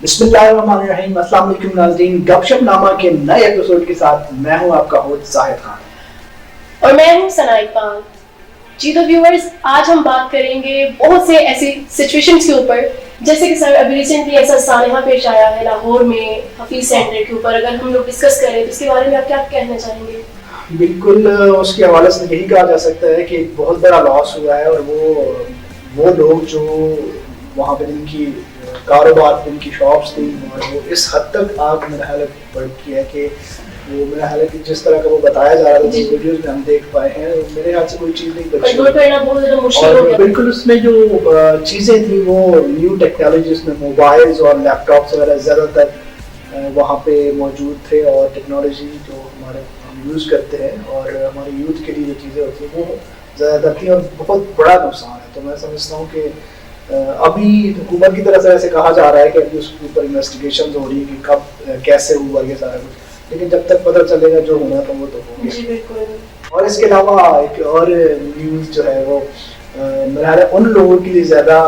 बिस्मिल्लाहिर्रहमानिर्रहीम। अस्सलाम वालेकुम नाज़रीन, गपशप नामा के नए एपिसोड के साथ मैं हूं आपका होस्ट जाहिद खान और मैं हूं सनाई खान। जी तो व्यूअर्स, आज हम बात करेंगे बहुत से ऐसी सिचुएशंस के ऊपर, जैसे कि सर अभी रिसेंटली ऐसा सानहा पेश आया है लाहौर में हफीज सेंटर के ऊपर। अगर हम लोग डिस्कस करें तो इसके बारे में आप क्या कहना चाहेंगे? बिल्कुल, उसके हवाले से यही कहा जा सकता है कि एक बहुत बड़ा लॉस हुआ है और वो लोग जो वहाँ पे जिनकी कारोबार जिनकी शॉप्स थी और वो इस हद तक आग मेरा ख्याल बढ़ गई है कि वो मेरा ख्याल है कि जिस तरह का वो बताया जा रहा था जिस वीडियोस में हम देख पाए हैं, मेरे ख्याल से कोई चीज़ नहीं बची और बिल्कुल उसमें जो चीज़ें थी वो न्यू टेक्नोलॉजी, उसमें मोबाइल्स और लैपटॉप्स वगैरह ज़्यादातर वहाँ पे मौजूद थे और टेक्नोलॉजी जो हम यूज़ करते हैं और हमारे यूथ के लिए जो चीज़ें होती हैं वो ज़्यादातर थी और बहुत बड़ा नुकसान है। तो मैं समझता हूँ कि अभी हुकूमत की तरफ से ऐसे कहा जा रहा है कि अभी उसके ऊपर इन्वेस्टिगेशन हो रही है कि कब कैसे हुआ ये सारा कुछ, लेकिन जब तक पता चलेगा जो होना था वो तो हो गया। जी बिल्कुल। और इसके अलावा एक और न्यूज़ जो है वो मेरा ख्याल है उन लोगों के लिए ज़्यादा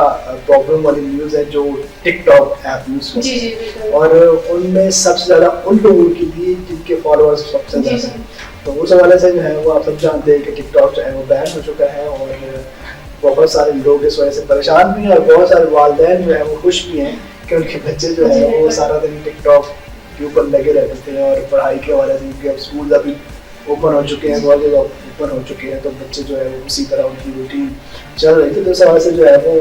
प्रॉब्लम वाली न्यूज़ है जो टिकटॉक ऐप यूज़ करते हैं और उनमें सबसे ज़्यादा उन लोगों के लिए जिनके फॉलोअर्स सबसे ज़्यादा हैं। तो उस हवाले से जो है वो आप सब जानते हैं कि टिकटॉक जो है वो बैन हो चुका है और बहुत सारे लोग इस वजह से परेशान भी हैं और बहुत सारे वालिदैन जो है वो खुश भी हैं कि उनके बच्चे जो है वो सारा दिन टिकटॉक के ऊपर लगे रहते थे और पढ़ाई के हवाले से क्योंकि अब स्कूल अभी ओपन हो चुके हैं, बहुत जगह ओपन हो चुके हैं, तो बच्चे जो है वो उसी तरह उनकी रूटीन चल रही थी। तो इस हवाले से जो है वो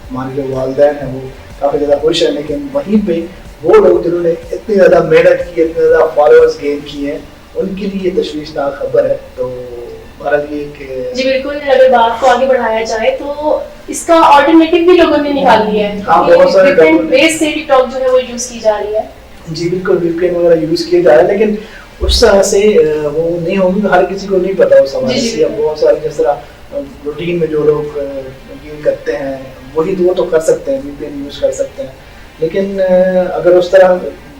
हमारे जो वालिदैन हैं वो काफ़ी ज़्यादा खुश हैं, लेकिन वहीं पे वो लोग जिन्होंने इतनी ज़्यादा मेहनत की, इतने ज़्यादा फॉलोअर्स गेन किए हैं, उनके लिए तशवीशनाक खबर है। तो जी बिल्कुल, अगर बात को आगे बढ़ाया जाए तो इसका ऑल्टरनेटिव भी लोगों ने निकाल लिया है। हाँ, बहुत सारे डिफरेंट वेज से टिकटॉक जो है वो यूज की जा रही है। जी बिल्कुल, वीपीएन वगैरह यूज किए जा रहे हैं, लेकिन उस तरह से वो नहीं होंगे, हर किसी को नहीं पता उस हवाले से। अब बहुत सारे जिस तरह रूटीन में जो लोग गेम करते हैं वही वो तो कर सकते हैं, वीपीएन यूज कर सकते हैं, लेकिन अगर उस तरह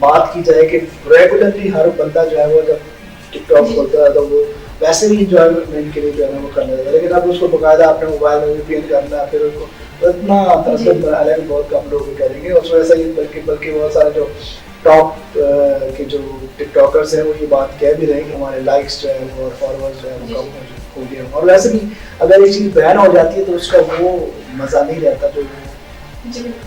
बात की जाए कि रेगुलरली हर बंदा जो है वो जब टिकटॉक खोलता है तो वो वैसे भी इंजॉयमेंट के लिए जो है ना वो करना चाहिए, लेकिन अब उसको बकायदा अपने मोबाइल में वीपीएन करना फिर उसको तो इतना तरसम हालांकि बहुत कम लोग करेंगे। और वैसे ही बल्कि बहुत सारे जो टॉप के जो टिकटॉकर्स हैं वो ये बात कह भी रहे हैं कि हमारे लाइक्स जो है और फॉलोअर्स जो है वो कम हो गए। और वैसे भी अगर ये चीज़ बैन हो जाती है तो उसका वो मज़ा नहीं रहता जो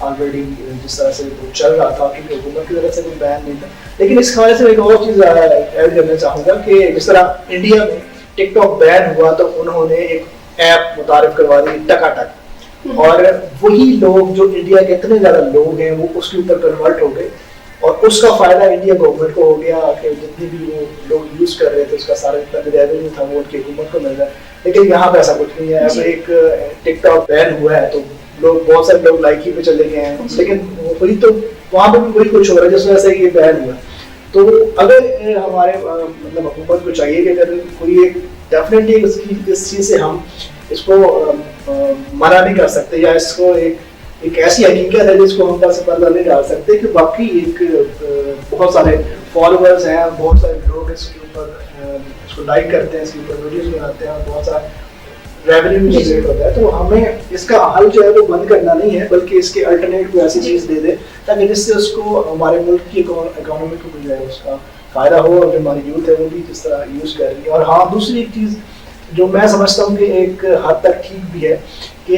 ऑलरेडी जिस तरह से वो चल रहा था, क्योंकि हुकूमत की तरफ से कोई बैन नहीं था। लेकिन इस हवाले से एक और चीज़ ऐड करना चाहूँगा कि जिस तरह इंडिया में टिकटॉक बैन हुआ तो उन्होंने एक ऐप मुतारिफ करवा दी टकाटक, और वही लोग जो इंडिया के इतने ज़्यादा लोग हैं वो उसके ऊपर कन्वर्ट हो गए और उसका फ़ायदा इंडिया गवर्नमेंट को हो गया कि जितने भी वो लोग यूज़ कर रहे थे उसका सारा जितना भी रेवेन्यू था वो उनकी हुकूमत को मिल रहा है। लेकिन यहाँ पे ऐसा कुछ नहीं है। अब एक टिकटॉक बैन हुआ है तो लोग बहुत सारे लोग लाइक ही पे चले गए हैं, लेकिन वही तो वहाँ पे भी वही कुछ हो रहा है जिस वजह से ये बैन हुआ। तो अगर हमारे मतलब हुकूमत को चाहिए कि अगर कोई एक डेफिनेटली इस चीज़ से हम इसको मना नहीं कर सकते या इसको एक ऐसी हकीकत है जिसको हम बस पर्दा नहीं डाल सकते कि बाकी एक बहुत सारे फॉलोअर्स हैं, बहुत सारे लोग इसके ऊपर इसको लाइक करते हैं, इसके ऊपर वीडियोस बनाते हैं और बहुत सारा रेवेन्यू जनरेट होता है। तो हमें इसका हल जो है वो बंद करना नहीं है, बल्कि इसके अल्टरनेट को ऐसी चीज़ दे दे ताकि जिससे उसको हमारे मुल्क की इकोनॉमी को भी जो है उसका फ़ायदा हो और जो हमारी यूथ है वो भी जिस तरह यूज़ कर रही है। और हाँ, दूसरी एक चीज़ जो मैं समझता हूँ कि एक हद तक ठीक भी है कि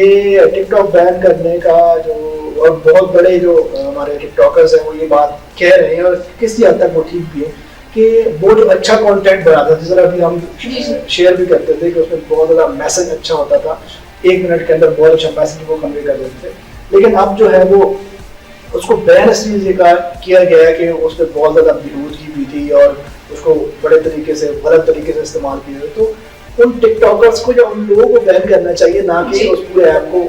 टिकटॉक बैन करने का जो और बहुत बड़े जो हमारे टिकटॉकर्स हैं वो ये बात कह रहे हैं और किसी हद तक वो ठीक भी है कि वो जो अच्छा कंटेंट बनाता था, जिस तरह अभी हम शेयर भी करते थे कि उसमें बहुत ज़्यादा मैसेज अच्छा होता था, 1 मिनट के अंदर बहुत अच्छा मैसेज वो कन्वे कर देते थे, लेकिन अब जो है वो उसको बैन इसलिए किया गया है कि उस पर बहुत ज़्यादा बेहूदगी भी थी और उसको बड़े तरीके से गलत तरीके से इस्तेमाल किया। तो उन टिकटॉकर्स को या उन लोगों को बैन करना चाहिए, ना कि उस पूरे ऐप को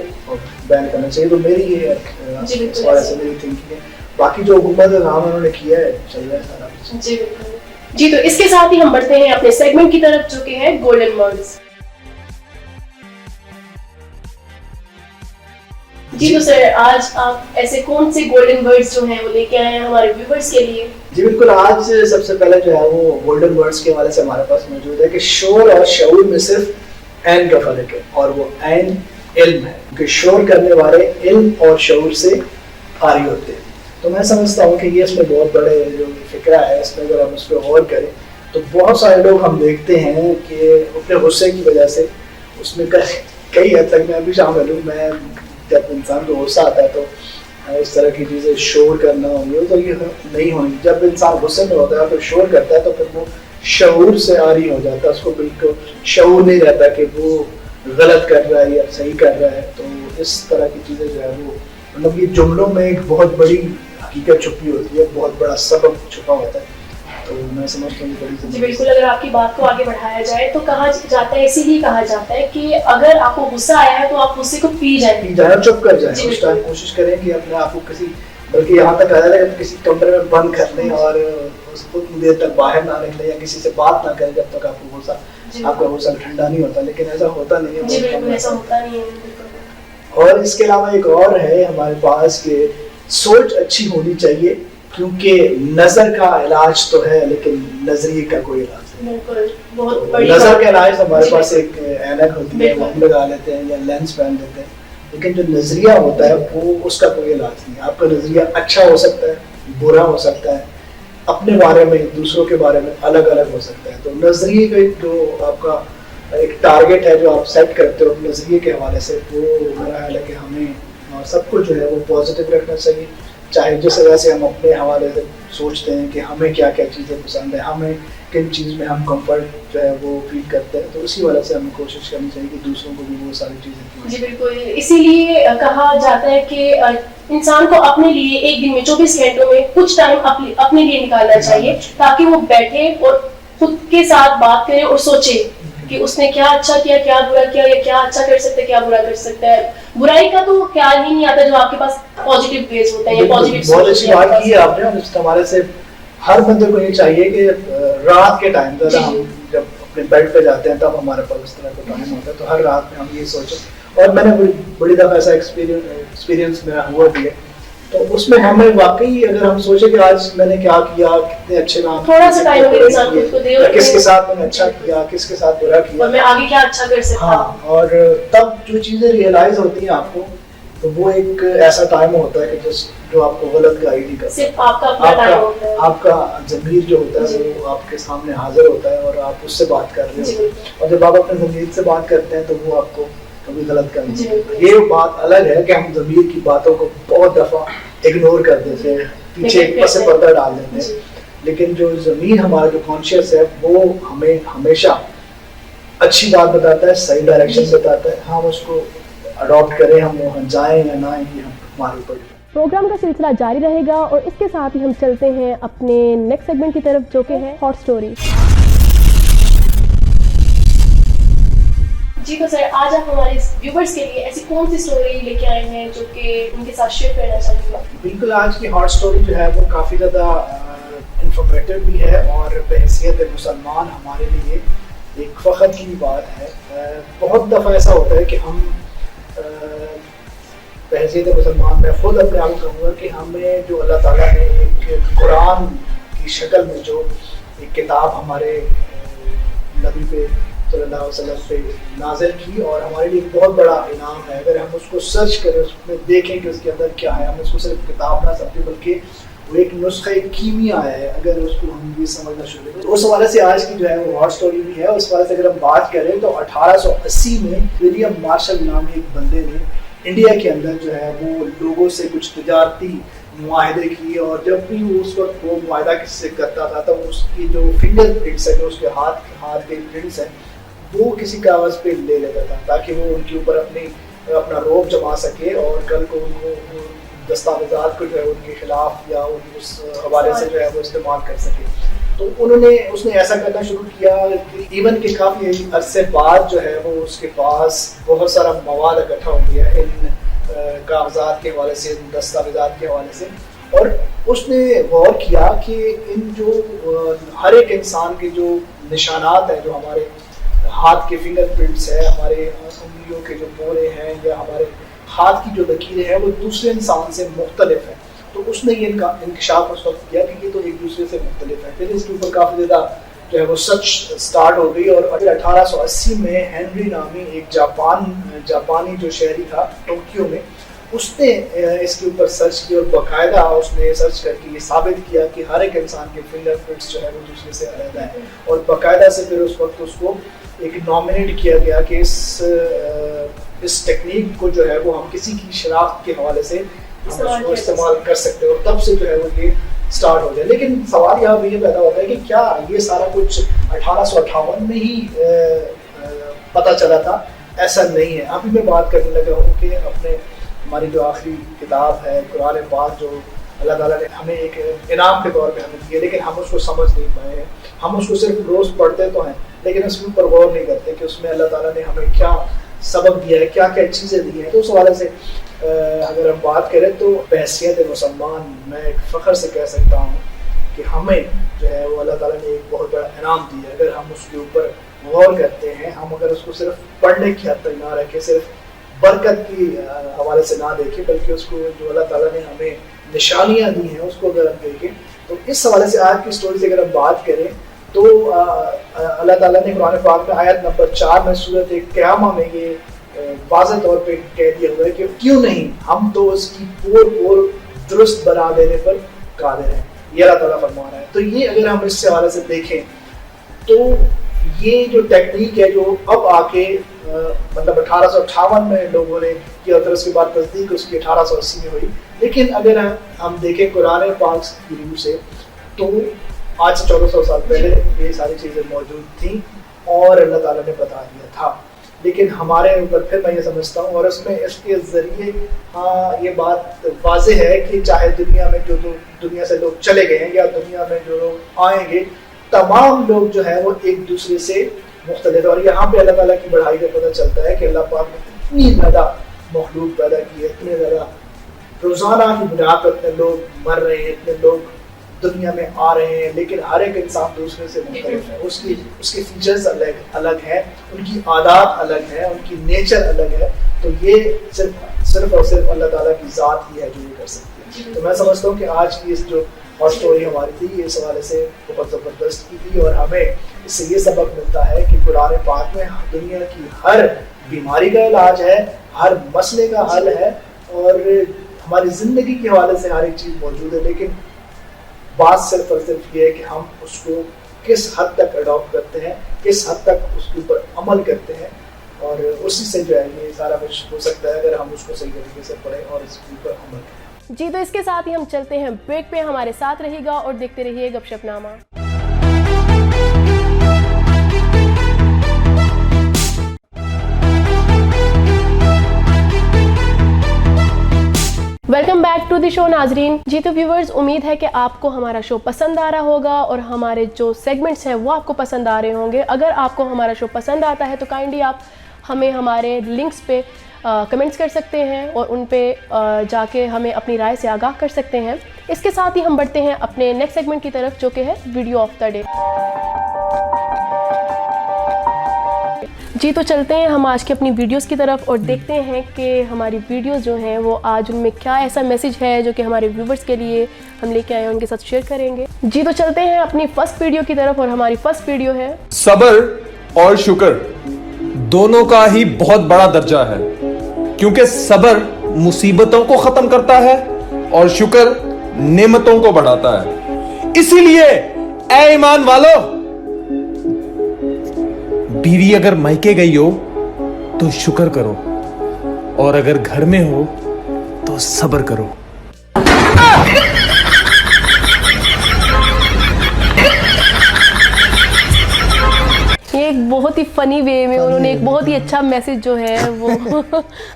बैन करना चाहिए। तो मेरी ये इस बारे से मेरी थिंकिंग है। बाकी जो हुकूमत का काम उन्होंने किया है चल रहा है सारा कुछ। जी तो इसके साथ ही हम बढ़ते हैं अपने सेगमेंट की तरफ जो कि है गोल्डन वर्ड्स। जी तो सर, आज आप ऐसे कौन से गोल्डन वर्ड्स जो हैं वो लेके आए हैं हमारे व्यूवर्स के लिए? जी बिल्कुल, आज सबसे पहले जो है वो गोल्डन वर्ड्स के हवाले से हमारे पास मौजूद है कि शोर और शऊर में सिर्फ ऐन का फर्क है, और वो ऐन इल्म है, क्योंकि शोर करने वाले इल्म और शऊर से आरी होते हैं। तो मैं समझता हूँ कि ये इसमें बहुत बड़े जो फिक्रा है, इसमें अगर हम उस पर गौर करें तो बहुत सारे लोग हम देखते हैं कि अपने गुस्से की वजह से उसमें कई हद तक मैं भी शामिल हूँ। मैं जब इंसान को गुस्सा आता है तो इस तरह की चीज़ें शोर करना होंगी तो ये नहीं होंगी। जब इंसान गुस्से में होता है तो शोर करता है तो फिर वो शऊर से आरी हो जाता है, उसको बिल्कुल शऊर नहीं रहता कि वो गलत कर रहा है या सही कर रहा है। तो इस तरह की चीज़ें जो है वो मतलब ये जुमलों में एक बहुत बड़ी हकीकत छुपी होती है, बहुत बड़ा सबक छुपा होता है। तो मैं समझता हूँ बड़ी जी बिल्कुल, अगर आपकी बात को आगे बढ़ाया जाए तो कहा जाता है, इसीलिए कहा जाता है कि अगर आपको गुस्सा आया है तो आप गुस्से को पी जाए, चुप कर जाए। उस टाइम कोशिश करें कि अपने आप को किसी, बल्कि यहाँ तक आया है किसी कमरे में बंद कर लें और उसको उतनी देर तक बाहर ना निकले या किसी से बात ना करें जब तक आपका गुस्सा ठंडा नहीं होता। लेकिन ऐसा होता नहीं है। जी बिल्कुल, ऐसा होता नहीं है। और इसके अलावा एक और है हमारे पास कि सोच अच्छी होनी चाहिए, क्योंकि नजर का इलाज तो है लेकिन नजरिए का कोई इलाज नहीं। बहुत तो नजर का इलाज हमारे पास एक ऐनक होती है, वो हम लगा लेते हैं या लेंस पहन लेते हैं, लेकिन जो नजरिया होता है वो उसका कोई इलाज नहीं। आपका नजरिया अच्छा हो सकता है, बुरा हो सकता है, अपने बारे में दूसरों के बारे में अलग अलग हो सकता है। तो नजरिए का जो आपका एक टारगेट है जो आप सेट करते हो नजरिए के हवाले से, वो मेरा ख्याल है कि हमें सब कुछ जो है वो पॉजिटिव रखना चाहिए। चाहे जिस वजह से हम अपने हवाले से सोचते हैं कि हमें क्या क्या चीज़ें पसंद है, हमें किन चीज़ में हम कंफर्ट जो है वो फील करते हैं, तो उसी वजह से हमें कोशिश करनी चाहिए कि दूसरों को भी वो सारी चीज़ें। जी बिल्कुल, इसीलिए कहा जाता है कि इंसान को अपने लिए एक दिन में 24 घंटों में कुछ टाइम अपने लिए निकालना चाहिए, ताकि वो बैठे और खुद के साथ बात करे और सोचे कि उसने क्या अच्छा किया, क्या बुरा किया, या क्या अच्छा कर सकता है, क्या बुरा कर सकता है। बुराई का तो ख्याल ही नहीं आता जो आपके पास पॉजिटिव वेज होता है या पॉजिटिव। बहुत अच्छी बात की है आपने, और इस हमारे से हर बंदे को ये चाहिए कि रात के टाइम पर हम जब अपने बेड पे जाते हैं तब हमारे पास इस तरह का टाइम होता है, तो हर रात में हम ये सोचें। और मैंने बड़ी दफ़ा ऐसा एक्सपीरियंस मेरा हुआ भी है, तो उसमें हमें वाकई अगर हम सोचे कि आज मैंने क्या किया, कितने अच्छे काम, थोड़ा सा टाइम अगर इंसान खुद को दे, किसके साथ मैंने अच्छा किया, किसके साथ बुरा किया, और मैं आगे क्या अच्छा कर सकता हूं। हाँ, और तब जो चीजें रियलाइज होती हैं आपको, तो वो एक ऐसा टाइम होता है कि जो आपको गलत गाइड नहीं करता, सिर्फ आपका अपना टाइम होता है। आपका ज़मीर जो होता है वो आपके सामने हाजिर होता है और आप उससे बात कर रहे हो, और जब आप अपने ज़मीर से बात करते हैं तो वो आपको कभी गलत कर नहीं सकता। ये बात अलग है कि हम ज़मीर की बातों को बहुत दफ़ा इग्नोर कर देते हैं, पीछे पसे पर्दा डाल देते हैं, लेकिन जो ज़मीर हमारा जो कॉन्शियस है वो हमें हमेशा अच्छी बात बताता है, सही डायरेक्शन बताता है। हम उसको अडॉप्ट करें, हम वहाँ जाएं या ना, ये हम हमारे ऊपर। प्रोग्राम का सिलसिला जारी रहेगा और इसके साथ ही हम चलते हैं अपने नेक्स्ट सेगमेंट की तरफ, जो कि है हॉट स्टोरी। जी तो सर, आज आप हमारे व्यूवर्स के लिए ऐसी कौन सी स्टोरी लेके आए हैं जो कि उनके साथ शेयर करना चाहेंगे? बिल्कुल, आज की हॉट स्टोरी जो है वो काफ़ी ज़्यादा इंफॉर्मेटिव भी है और बहैसियत मुसलमान हमारे लिए एक फ़ख्र की बात है। बहुत दफ़ा ऐसा होता है कि हम बहैसियत मुसलमान में खुद अपने आप कहूँगा कि हमें जो अल्लाह ताला ने एक कुरान की शक्ल में जो एक किताब हमारे नबी पे सल्लल्लाहु अलैहि वसल्लम पे नाज़िल की, और हमारे लिए बहुत बड़ा इनाम है। अगर हम उसको सर्च करें, उसमें देखें कि उसके अंदर क्या है, हम उसको सिर्फ किताब ना समझें बल्कि वो एक नुस्खा, एक कीमिया है, अगर उसको हम ये समझना शुरू करें। तो उस हवाले से आज की जो है वो हॉट स्टोरी भी है। उस हवाले से अगर हम बात करें तो 1880 में विलियम मार्शल नामी एक बंदे ने इंडिया के अंदर जो है वो लोगों से कुछ तजारती मुआहदे किए, और जब भी वो उस वक्त वो मुआहदा किससे करता था तो उसकी जो फिंगर प्रिंट्स है, जो उसके हाथ के प्रिंट्स हैं, वो किसी कागज़ पे ले लेता था ताकि वो उनके ऊपर अपना रोब जमा सके और कल को उनको दस्तावेज़ात को जो है उनके खिलाफ या उस हवाले से जो है वो इस्तेमाल कर सके। तो उसने ऐसा करना शुरू किया कि इवन के काफ़ी अरसे बाद जो है वो उसके पास बहुत सारा मवाद इकट्ठा हो गया इन कागजात के हवाले से, इन दस्तावेज़ात के हवाले से, और उसने गौर किया कि इन जो हर एक इंसान के जो निशानात हैं, जो हमारे हाथ के फिंगरप्रिंट्स है, हमारे उंगलियों के जो पोरे हैं या हमारे हाथ की जो लकीरें हैं वो दूसरे इंसान से मुख्तलिफ है। तो उसने ये इंकशाफ उस वक्त किया कि ये तो एक दूसरे से मुख्तलिफ है। फिर इसके ऊपर काफ़ी ज़्यादा जो है वो सर्च स्टार्ट हो गई और 1880 में हेनरी नामी एक जापानी जो शहरी था टोक्यो में, उसने इसके ऊपर सर्च किया और बाकायदा उसने सर्च करके ये साबित किया कि हर एक इंसान के फिंगरप्रिंट्स जो है वो दूसरे से अलग है। और बाकायदा से फिर उस वक्त उसको एक नॉमिनेट किया गया कि इस टेक्निक को जो है वो हम किसी की शनाख्त के हवाले से हम उसको इस्तेमाल कर सकते हैं और तब से जो है वो ये स्टार्ट हो जाए। लेकिन सवाल यहाँ भी ये पैदा होता है कि क्या ये सारा कुछ 1858 में ही पता चला था? ऐसा नहीं है। अभी मैं बात करने लगा हूँ कि अपने हमारी जो आखिरी किताब है कुरान पाक, जो अल्लाह ताला ने हमें एक इनाम के तौर पे हमें दिया, लेकिन हम उसको समझ नहीं पाए हैं। हम उसको सिर्फ रोज़ पढ़ते तो हैं लेकिन उसके ऊपर गौर नहीं करते कि उसमें अल्लाह ताला ने हमें क्या सबक दिया है, क्या क्या चीज़ें दी हैं। तो उस हवाले से अगर हम बात करें तो बहैसियत मुसलमान मैं एक फ़ख्र से कह सकता हूँ कि हमें जो है वो अल्लाह ताला ने एक बहुत बड़ा इनाम दिया है। अगर हम उसके ऊपर गौर करते हैं, हम अगर उसको सिर्फ पढ़ने की हद तक ना रखें, सिर्फ बरकत की हवाले से ना देखें, बल्कि उसको जो अल्लाह ताला ने हमें निशानियाँ दी हैं उसको अगर हम देखें, तो इस हवाले से आज की स्टोरी से अगर हम बात करें तो अल्लाह ताला ने कुरान पाक में आयत नंबर 4 में सूरत क़यामा में ये वाज़ह तौर पे कह दिया हुआ है कि क्यों नहीं, हम तो उसकी पोर दुरुस्त बना देने पर कादिर हैं। ये अल्लाह ताला फरमा रहा है। तो ये अगर हम इस हवाले से देखें तो ये जो टेक्निक है जो अब आके मतलब 1858 में लोगों ने किया, और उसके बाद तस्दीक उसकी 1880 में हुई। लेकिन अगर हम देखें कुरान पाक की रूह से तो आज से 1400 साल पहले ये सारी चीज़ें मौजूद थी और अल्लाह ताला ने बता दिया था। लेकिन हमारे ऊपर फिर मैं ये समझता हूँ और इसमें इसके ज़रिए ये बात वाज़ेह है कि चाहे दुनिया में जो दुनिया से लोग चले गए हैं या दुनिया में जो लोग आएंगे, तमाम लोग जो है वो एक दूसरे से मुख्तलिफ। और यहाँ पे अल्लाह ताला की बढ़ाई का पता चलता है कि अल्लाह पाक ने इतनी ज़्यादा मखलूक पैदा की है, इतने ज़्यादा रोज़ाना की बुनियाद पर इतने लोग मर रहे हैं, इतने लोग दुनिया में आ रहे हैं, लेकिन हर एक इंसान दूसरे से मुख्तलिफ है। उसके फीचर्स अलग हैं, उनकी आदात अलग है, उनकी नेचर अलग है। तो ये सिर्फ और सिर्फ अल्लाह ताला की ज़ात ही है जो ये कर सकती है। तो मैं समझता हूँ कि आज की इस जो हॉट स्टोरी हमारी थी ये इस हवाले से बहुत ज़बरदस्त की थी और हमें इससे ये सबक मिलता है कि कुरान पाक में दुनिया की हर बीमारी का इलाज है, हर मसले का हल है और हमारी ज़िंदगी के हवाले से हर एक चीज़ मौजूद है। लेकिन बात सिर्फ और सिर्फ ये है कि हम उसको किस हद तक अडॉप्ट करते हैं, किस हद तक उसके ऊपर अमल करते हैं और उसी से जो है ये सारा कुछ हो सकता है अगर हम उसको सही तरीके से पढ़ें और इसके ऊपर अमल करें। जी, तो इसके साथ ही हम चलते हैं ब्रेक पे। हमारे साथ रहिएगा और देखते रहिए Gapshapnama. Welcome back to the show नाजरीन। जी तो व्यूवर्स, उम्मीद है कि आपको हमारा शो पसंद आ रहा होगा और हमारे जो सेगमेंट्स हैं वो आपको पसंद आ रहे होंगे। अगर आपको हमारा शो पसंद आता है तो काइंडली आप हमें हमारे लिंक्स पे कमेंट्स कर सकते हैं और उन पे जाके हमें अपनी राय से आगाह कर सकते हैं। इसके साथ ही हम बढ़ते हैं अपने नेक्स्ट सेगमेंट की तरफ जो कि है वीडियो ऑफ द डे। जी तो चलते हैं हम आज की अपनी वीडियोस की तरफ और देखते हैं कि हमारी वीडियोस जो हैं वो आज उनमें क्या ऐसा मैसेज है जो कि हमारे व्यूवर्स के लिए हम लेके आए हैं, उनके साथ शेयर करेंगे। जी तो चलते हैं अपनी फर्स्ट वीडियो की तरफ और हमारी फर्स्ट वीडियो है सब्र और शुक्र दोनों का ही बहुत बड़ा दर्जा है, क्योंकि सब्र मुसीबतों को खत्म करता है और शुक्र नेमतों को बढ़ाता है। इसीलिए ऐ ईमान वालों, बीवी अगर मायके गई हो तो शुक्र करो और अगर घर में हो तो सब्र करो। ये एक बहुत ही फनी वे में उन्होंने एक बहुत ही अच्छा मैसेज जो है वो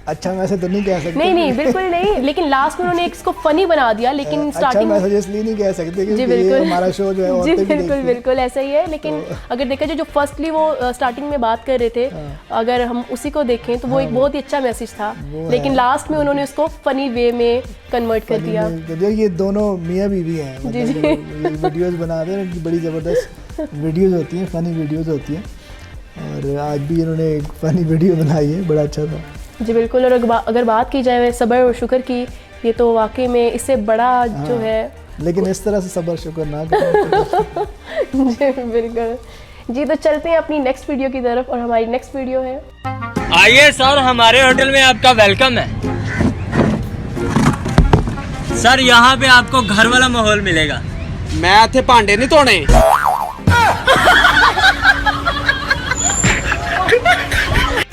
अच्छा मैसेज तो नहीं कह सकते। नहीं बिल्कुल नहीं, लेकिन लास्ट में उन्होंने इसको फनी बना दिया। लेकिन स्टार्टिंग अच्छा मैसेज इसलिए नहीं कह सकते क्योंकि जी बिल्कुल हमारा शो जो है जी बिल्कुल ऐसा ही है। लेकिन अगर देखा जाए जो फर्स्टली वो स्टार्टिंग में बात कर रहे थे, अगर हम उसी को देखें तो वो एक बहुत ही अच्छा मैसेज था, लेकिन लास्ट में उन्होंने उसको फनी वे में कन्वर्ट कर दिया। ये दोनों मियाँ बीवी हैं, जी वीडियोस बनाते हैं, इनकी बड़ी ज़बरदस्त वीडियोस होती हैं, फ़नी वीडियोस होती हैं और आज भी इन्होंने एक फ़नी वीडियो बनाई है, बड़ा अच्छा था। जी बिल्कुल। और अगर बात की जाए सब्र और शुक्र की, ये तो वाकई में इससे बड़ा जो है, लेकिन इस तरह से सब्र शुक्र ना करें। जी बिल्कुल। जी तो चलते हैं अपनी नेक्स्ट वीडियो की तरफ, और हमारी नेक्स्ट वीडियो है, आइए सर, हमारे होटल में आपका वेलकम है सर। यहाँ पे आपको घर वाला माहौल मिलेगा। मैं इत्थे भांडे नहीं धोने।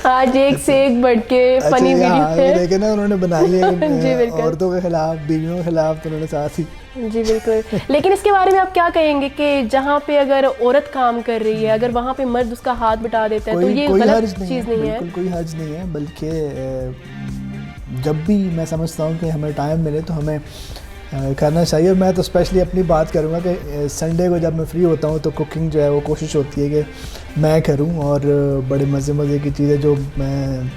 आज एक से एक बढ़ के फनी वीडियो है। देखे ना उन्होंने बनाई है जी बिल्कुल। औरतों के खिलाफ, बीवियों के खिलाफ, तो उन्होंने साथ ही। जी बिल्कुल। लेकिन इसके बारे में आप क्या कहेंगे कि जहाँ पे अगर औरत काम कर रही है, अगर वहाँ पे मर्द उसका हाथ बटा देता है, तो ये गलत चीज़ नहीं है? बिल्कुल कोई हर्ज नहीं है, बल्कि जब भी मैं समझता हूँ कि हमें टाइम मिले तो हमें करना चाहिए। और मैं तो स्पेशली अपनी बात करूँगा कि संडे को जब मैं फ्री होता हूँ तो कुकिंग जो है वो कोशिश होती है कि मैं करूँ, और बड़े मज़े की चीज़ें जो मैं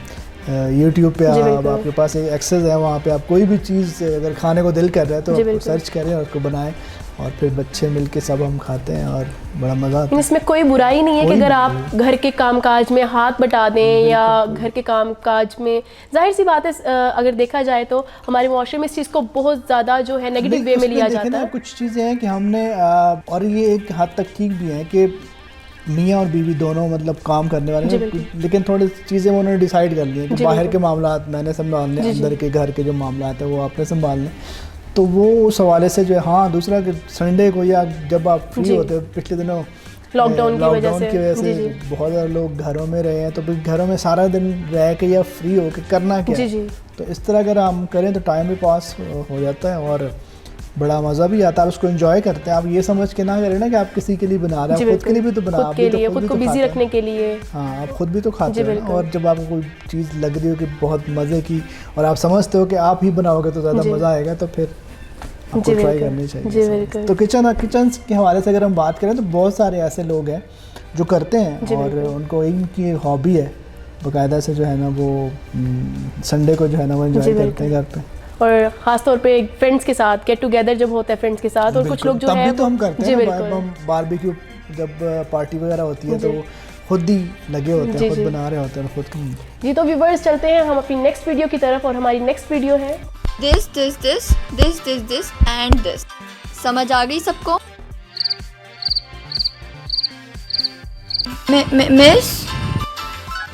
यूट्यूब पे आपके पास एक एक्सेस है, वहाँ पे आप कोई भी चीज़ अगर खाने को दिल कर रहा है तो आप सर्च करें और उसको बनाएं, और फिर बच्चे मिलके सब हम खाते हैं और बड़ा मज़ा आता है। इसमें कोई बुराई नहीं है कि अगर आप घर के कामकाज में हाथ बटा दें या घर के कामकाज में, जाहिर सी बात है अगर देखा जाए तो हमारे मुआशरे में इस चीज़ को बहुत ज़्यादा जो है नेगेटिव वे में लिया जाता है। कुछ चीज़ें हैं कि हमने और ये एक हद तक ठीक भी है कि मियाँ और बीवी दोनों मतलब काम करने वाले हैं, लेकिन थोड़ी चीज़ें उन्होंने डिसाइड कर ली हैं कि बाहर के मामला मैंने संभालने, अंदर के घर के जो मामला हैं वो आपने संभालने। तो वो उस हवाले से जो है, हाँ दूसरा कि संडे को या जब आप फ्री होते हो, पिछले दिनों लॉकडाउन की वजह से बहुत ज़्यादा लोग घरों में रहे हैं, तो फिर घरों में सारा दिन रह के या फ्री हो के करना क्या है? तो इस तरह अगर हम करें तो टाइम भी पास हो जाता है और बड़ा मज़ा भी आता है, उसको एंजॉय करते हैं। आप ये समझ के ना करें ना कि आप किसी के लिए बना रहे हैं, खुद के लिए भी तो बना, खुद को बिजी रखने के लिए। हाँ, आप खुद भी तो खाते हैं, और जब आपको कोई चीज़ लग रही हो कि बहुत मज़े की और आप समझते हो कि आप ही बनाओगे तो ज़्यादा मज़ा आएगा, तो फिर आपको ट्राई करनी चाहिए। तो किचन के हवाले से अगर हम बात करें तो बहुत सारे ऐसे लोग हैं जो करते हैं और उनको इनकी हॉबी है बाकायदा से, जो है ना वो संडे को जो है ना वो एंजॉय करते हैं घर पे, और ख़ास तौर पे फ्रेंड्स के साथ गेट टुगेदर जब होता है फ्रेंड्स के साथ, और कुछ लोग जो है तो हम करते हैं बारबेक्यू जब पार्टी वगैरह होती है तो खुद ही लगे होते हैं, खुद बना रहे होते हैं खुद। जी तो व्यूअर्स चलते हैं हम अपनी नेक्स्ट वीडियो की तरफ, और हमारी नेक्स्ट वीडियो है दिस एंड दिस। समझ आ गई सबको? मिस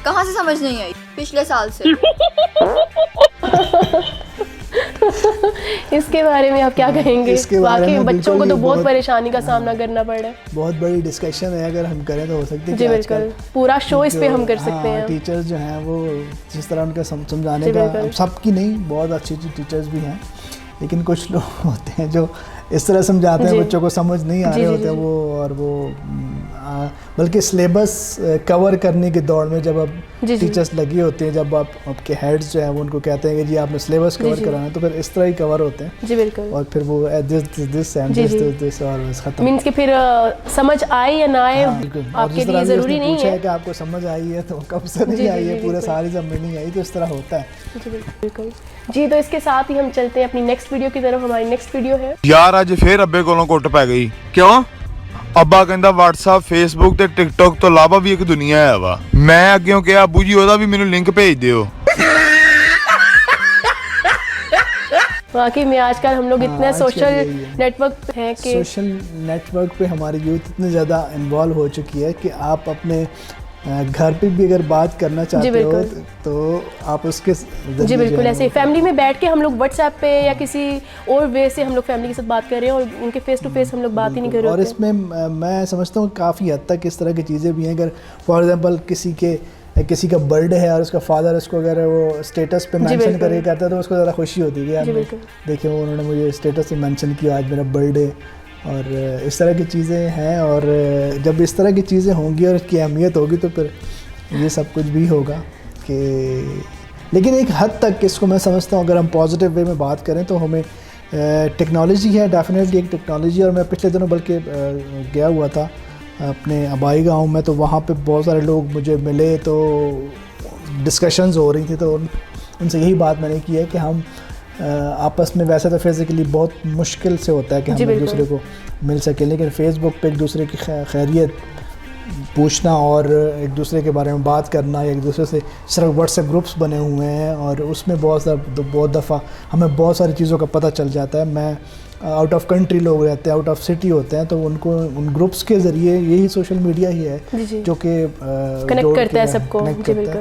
कहाँ से समझ नहीं आई? पिछले साल से। इसके बारे में आप क्या कहेंगे? वाकई बच्चों को तो बहुत परेशानी का सामना करना पड़ रहा है। बहुत बड़ी डिस्कशन है, अगर हम करें तो हो सकती है। जी बिल्कुल, पूरा शो इस पे हम कर सकते हैं। टीचर्स जो हैं वो जिस तरह उनका समझाने का, सबकी नहीं, बहुत अच्छी टीचर्स भी हैं, लेकिन कुछ लोग होते हैं जो इस तरह समझाते हैं बच्चों को समझ नहीं आ रहे होते हैं वो, और वो बल्कि सिलेबस कवर करने के दौर में जब अब टीचर्स लगी होती हैं, जब आपके हेड्स जो हैं वो उनको कहते हैं कि जी आपने सिलेबस कवर कराना है, तो फिर इस तरह ही कवर होते हैं। जी बिल्कुल। और फिर वो दिस और खत्म। मींस कि फिर समझ आए या ना आए आपके लिए ज़रूरी नहीं है कि आपको समझ आई है तो कब से नहीं आई है, पूरे सारी समझ नहीं आई, तो इस तरह होता है। जी बिल्कुल। जी तो इसके साथ ही हम चलते हैं अपनी नेक्स्ट वीडियो की तरफ। हमारी नेक्स्ट वीडियो है, यार ਅੱਜ ਫੇਰ ਅੱਬੇ ਕੋਲੋਂ ਕੁੱਟ ਪੈ ਗਈ। ਕਿਉਂ? ਅੱਬਾ ਕਹਿੰਦਾ WhatsApp Facebook ਤੇ TikTok ਤੋਂ ਇਲਾਵਾ ਵੀ ਇੱਕ ਦੁਨੀਆ ਹੈ ਵਾ। ਮੈਂ ਅੱਗਿਓਂ ਕਿਹਾ ਅੱਬੂ ਜੀ ਉਹਦਾ ਵੀ ਮੈਨੂੰ ਲਿੰਕ ਭੇਜ ਦਿਓ। वाकई में आजकल हम लोग इतने सोशल नेटवर्क हैं कि सोशल नेटवर्क पे हमारी यूथ इतनी ज़्यादा इन्वॉल्व हो चुकी है कि आप अपने घर पे भी अगर बात करना चाहते हो तो आप उसके जी बिल्कुल ऐसे फैमिली में बैठ के हम लोग व्हाट्सएप पे या किसी और वे से हम लोग फैमिली के साथ बात कर रहे हैं, और उनके फेस टू फेस हम लोग बात ही नहीं कर रहे। और इसमें मैं समझता हूँ काफ़ी हद तक इस तरह की चीज़ें भी हैं। अगर फॉर एग्जांपल किसी का बर्थडे है और उसका फादर उसको अगर वो स्टेटस पे मेंशन करके करता है तो उसको ज़्यादा खुशी होती है कि यार देखिए उन्होंने मुझे स्टेटस पे मेंशन किया, आज मेरा बर्थडे, और इस तरह की चीज़ें हैं। और जब इस तरह की चीज़ें होंगी और उसकी अहमियत होगी तो फिर ये सब कुछ भी होगा कि, लेकिन एक हद तक इसको मैं समझता हूँ अगर हम पॉजिटिव वे में बात करें तो हमें टेक्नोलॉजी है, डेफिनेटली एक टेक्नोलॉजी। और मैं पिछले दिनों बल्कि गया हुआ था अपने आबाई गाँव में, तो वहाँ पे बहुत सारे लोग मुझे मिले, तो डिस्कशंस हो रही थी, तो उनसे यही बात मैंने की है कि हम आपस में वैसे तो फिज़िकली बहुत मुश्किल से होता है कि हम एक दूसरे को मिल सकें, लेकिन फ़ेसबुक पे एक दूसरे की खैरियत पूछना और एक दूसरे के बारे में बात करना, एक दूसरे से सिर्फ व्हाट्सएप ग्रुप्स बने हुए हैं और उसमें बहुत दफ़ा हमें बहुत सारी चीज़ों का पता चल जाता है। मैं आउट ऑफ कंट्री लोग रहते हैं, आउट ऑफ सिटी होते हैं, तो उनको उन ग्रुप्स के ज़रिए यही सोशल मीडिया ही है जो कि कनेक्ट करता है सबको।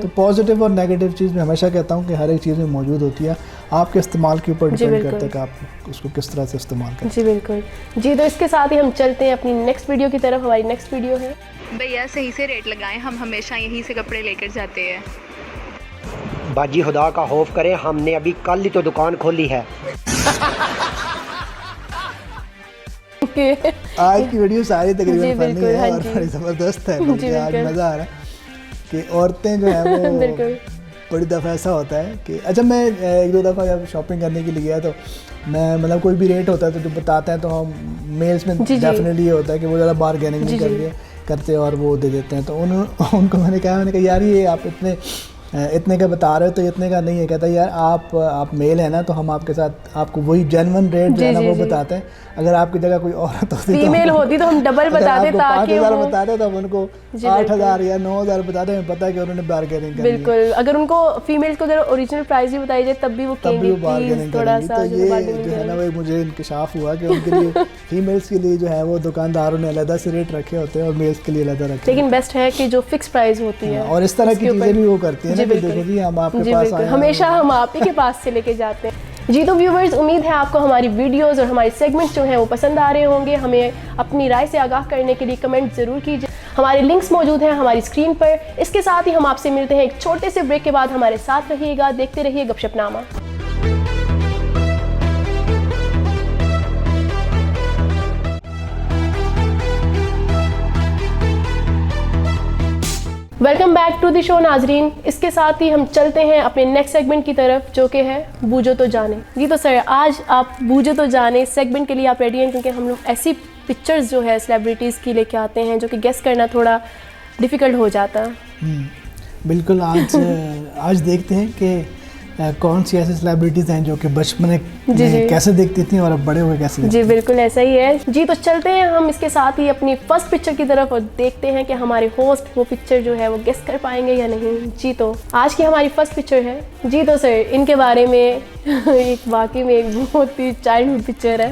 तो पॉजिटिव और नेगेटिव चीज़ मैं हमेशा कहता हूँ कि हर एक चीज़ में मौजूद होती है, आपके इस्तेमाल के ऊपर डिपेंड करता है कि आप उसको किस तरह से इस्तेमाल करें। जी बिल्कुल जी। तो इसके साथ ही हम चलते हैं अपनी नेक्स्ट वीडियो की तरफ। हमारी नेक्स्ट वीडियो है भैया सही से रेट लगाएं, हम हमेशा यहीं से कपड़े लेकर जाते हैं। बाजी खुदा का खौफ करें, हमने अभी कल ही तो दुकान खोली है। आज की वीडियो सारी तकरीबन फनी है और बड़ी ज़बरदस्त है। मुझे आज मज़ा आ रहा है कि औरतें जो है वो बड़ी दफ़ा ऐसा होता है कि अच्छा, मैं एक दो दफ़ा जब शॉपिंग करने के लिए गया तो मैं मतलब कोई भी रेट होता है तो जो बताते हैं तो हम मेल्स में डेफिनेटली ये होता है कि वो ज़्यादा बार्गेनिंग नहीं करते और वो दे देते हैं। तो उनको मैंने कहा यार ये आप इतने का बता रहे हो तो इतने का नहीं है। कहता है यार आप मेल है ना, तो हम आपके साथ आपको वही जेन्युइन रेट जो है ना वो बताते हैं। अगर आपकी जगह कोई औरत होती फीमेल होती तो हम डबल बताते ताकि 5,000 बताते तो हम उनको 8,000 या 9,000 बताते, हमें पता है कि उन्होंने बार्गेनिंग करनी है। बिल्कुल, अगर उनको फीमेल को जरा ओरिजिनल प्राइस भी बताई जाए तब भी वो बार्गेनिंग थोड़ा सा। तो ये जो है ना भाई मुझे इंकशाफ हुआ कि उनके लिए फीमेल्स के लिए जो है वो दुकानदारों ने अलग से रेट रखे होते हैं और मेल्स के लिए अलग रखे। लेकिन बेस्ट है कि जो फिक्स प्राइस होती है और इस तरह की चीज़ें भी वो करती है ना कि देखो जी हम आपके पास आए, हमेशा हम आप ही के पास से लेके जाते हैं। जी तो व्यूवर्स, उम्मीद है आपको हमारी वीडियोस और हमारे सेगमेंट्स जो हैं वो पसंद आ रहे होंगे। हमें अपनी राय से आगाह करने के लिए कमेंट ज़रूर कीजिए। हमारे लिंक्स मौजूद हैं हमारी स्क्रीन पर। इसके साथ ही हम आपसे मिलते हैं एक छोटे से ब्रेक के बाद। हमारे साथ रहिएगा, देखते रहिए Gapshapnama. Welcome back to the show नाजरीन। इसके साथ ही हम चलते हैं अपने नेक्स्ट सेगमेंट की तरफ जो कि है बूझो तो जाने। जी तो सर, आज आप बूझो तो जाने सेगमेंट के लिए आप रेडी हैं? क्योंकि हम लोग ऐसी पिक्चर्स जो है सेलिब्रिटीज़ की लेके आते हैं जो कि गेस करना थोड़ा डिफ़िकल्ट हो जाता है। बिल्कुल। आज देखते हैं कि कौन सी ऐसी सेलिब्रिटीज़ हैं जो कि बचपन में कैसे दिखती थी और अब बड़े हुए कैसे। जी बिल्कुल ऐसा ही है। जी तो चलते हैं हम इसके साथ ही अपनी फर्स्ट पिक्चर की तरफ और देखते हैं कि हमारे होस्ट वो पिक्चर जो है वो गेस कर पाएंगे या नहीं। जी तो आज की हमारी फर्स्ट पिक्चर है। जी तो सर, इनके बारे में एक वाकई में एक बहुत ही चाइल्डहुड पिक्चर है।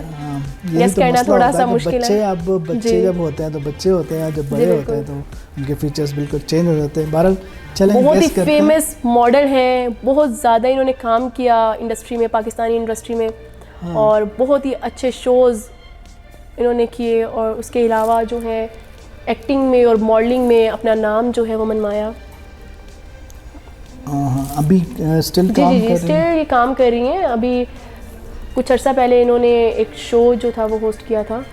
गेस करना थोड़ा सा मुश्किल है। अब बच्चे जब होते हैं तो बच्चे होते हैं, जब बड़े होते हैं तो उनके फीचर्स बिल्कुल चेंज हो जाते हैं। बहरहाल चलें, बहुत ही फेमस मॉडल हैं, बहुत ज़्यादा इन्होंने काम किया इंडस्ट्री में, पाकिस्तानी इंडस्ट्री में। और बहुत ही अच्छे शोज़ इन्होंने किए और उसके अलावा जो है एक्टिंग में और मॉडलिंग में अपना नाम जो है वो मनवाया। अभी स्टिल काम कर रही हैं। अभी कुछ अर्सा पहले इन्होंने एक शो जो था वो होस्ट किया था।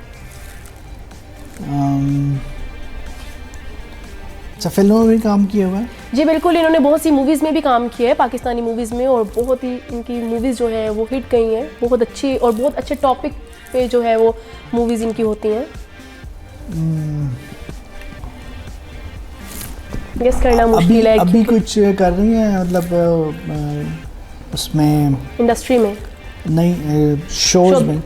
अच्छा, फिल्मों में भी काम किया हुआ है? जी बिल्कुल, इन्होंने बहुत सी मूवीज़ में भी काम किया है, पाकिस्तानी मूवीज़ में, और बहुत ही इनकी मूवीज़ जो हैं वो हिट गई हैं। बहुत अच्छी और बहुत अच्छे टॉपिक पे जो है वो मूवीज़ इनकी होती हैं। गेस करना मुश्किल है। अभी कुछ कर रही हैं मतलब उसमें इंडस्ट्री में? नहीं, शोज में?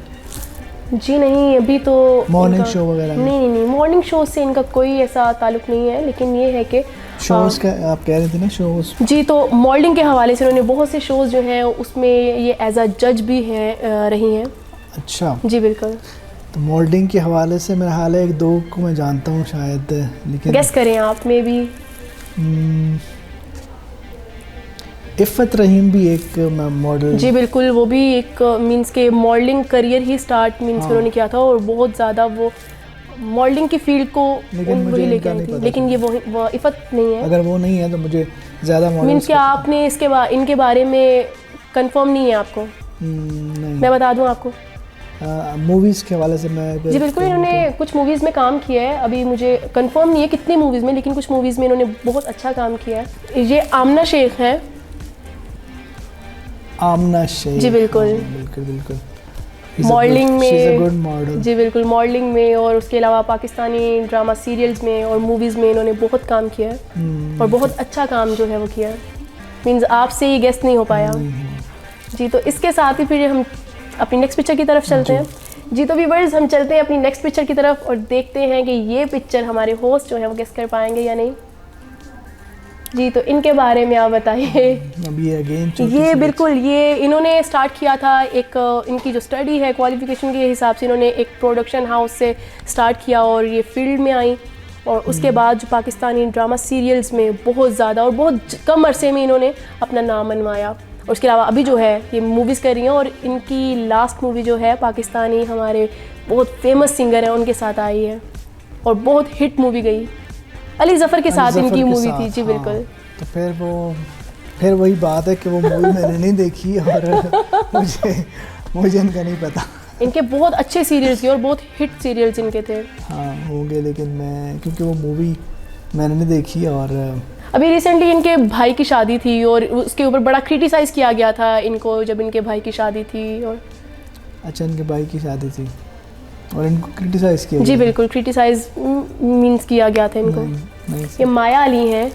जी नहीं, अभी तो मॉर्निंग शो वगैरह नहीं, मॉर्निंग शो से इनका कोई ऐसा ताल्लुक नहीं है। लेकिन ये है कि शोज का आप कह रहे थे ना, शोज। जी तो मॉडलिंग के हवाले से उन्होंने बहुत से शोज जो हैं उसमें ये एज अ जज भी हैं रही हैं। अच्छा जी बिल्कुल। तो मॉडलिंग के हवाले से मेरा हाल है, एक दो को मैं जानता हूँ शायद, लेकिन गेस करें आप। में भी इफ़त रहीम भी एक मॉडल। जी बिल्कुल, वो भी एक मींस के मॉडलिंग करियर ही स्टार्ट मींस उन्होंने किया था और बहुत ज़्यादा वो मॉडलिंग की फील्ड को वही लेके आई थी। लेकिन ये वो इफ़त नहीं है। अगर वो नहीं है तो मुझे ज़्यादा मींस कि आपने इनके बारे में कंफर्म नहीं है आपको? नहीं। मैं बता दूं आपको मूवीज़ के हवाले से मैं। जी बिल्कुल, इन्होंने कुछ मूवीज़ में काम किया है। अभी मुझे कंफर्म नहीं है कितनी मूवीज़ में, लेकिन कुछ मूवीज़ में इन्होंने बहुत अच्छा काम किया है। ये आमना शेख है। आमना शेख? जी बिल्कुल बिल्कुल। मॉडलिंग में, गुड मॉडल। जी बिल्कुल, मॉडलिंग में और उसके अलावा पाकिस्तानी ड्रामा सीरियल्स में और मूवीज़ में इन्होंने बहुत काम किया है और बहुत अच्छा काम जो है वो किया है। मींस आपसे ही गेस नहीं हो पाया। जी तो इसके साथ ही फिर हम अपनी नेक्स्ट पिक्चर की तरफ चलते हैं। जी तो व्यूवर्स हम चलते हैं अपनी नेक्स्ट पिक्चर की तरफ और देखते हैं कि ये पिक्चर हमारे होस्ट जो है वो गेस कर पाएंगे या नहीं। जी तो इनके बारे में आप बताइए। अभी अगेन ये बिल्कुल ये इन्होंने स्टार्ट किया था एक इनकी जो स्टडी है क्वालिफिकेशन के हिसाब से इन्होंने एक प्रोडक्शन हाउस से स्टार्ट किया और ये फील्ड में आई और उसके बाद जो पाकिस्तानी ड्रामा सीरियल्स में बहुत ज़्यादा और बहुत कम अरसे में इन्होंने अपना नाम मनवाया और उसके अलावा अभी जो है ये मूवीज़ कर रही हैं और इनकी लास्ट मूवी जो है पाकिस्तानी हमारे बहुत फेमस सिंगर हैं उनके साथ आई है और बहुत हिट मूवी गई। अली ज़फ़र के साथ इनकी मूवी थी। जी बिल्कुल। तो फिर वही बात है कि वो मूवी मैंने नहीं देखी और मुझे इनका नहीं पता। इनके बहुत अच्छे सीरियल्स थे और बहुत हिट सीरियल्स इनके थे। हाँ होंगे लेकिन मैं क्योंकि वो मूवी मैंने नहीं देखी और अभी रिसेंटली इनके भाई की शादी थी और उसके ऊपर बड़ा क्रिटिसाइज़ किया गया था इनको जब इनके भाई की शादी थी और अच्छा इनके भाई की शादी थी और इनको क्रिटिसाइज़ किया। जी बिल्कुल क्रिटिसाइज़ मीन्स किया गया था इनको। नहीं ये माया अली हैं।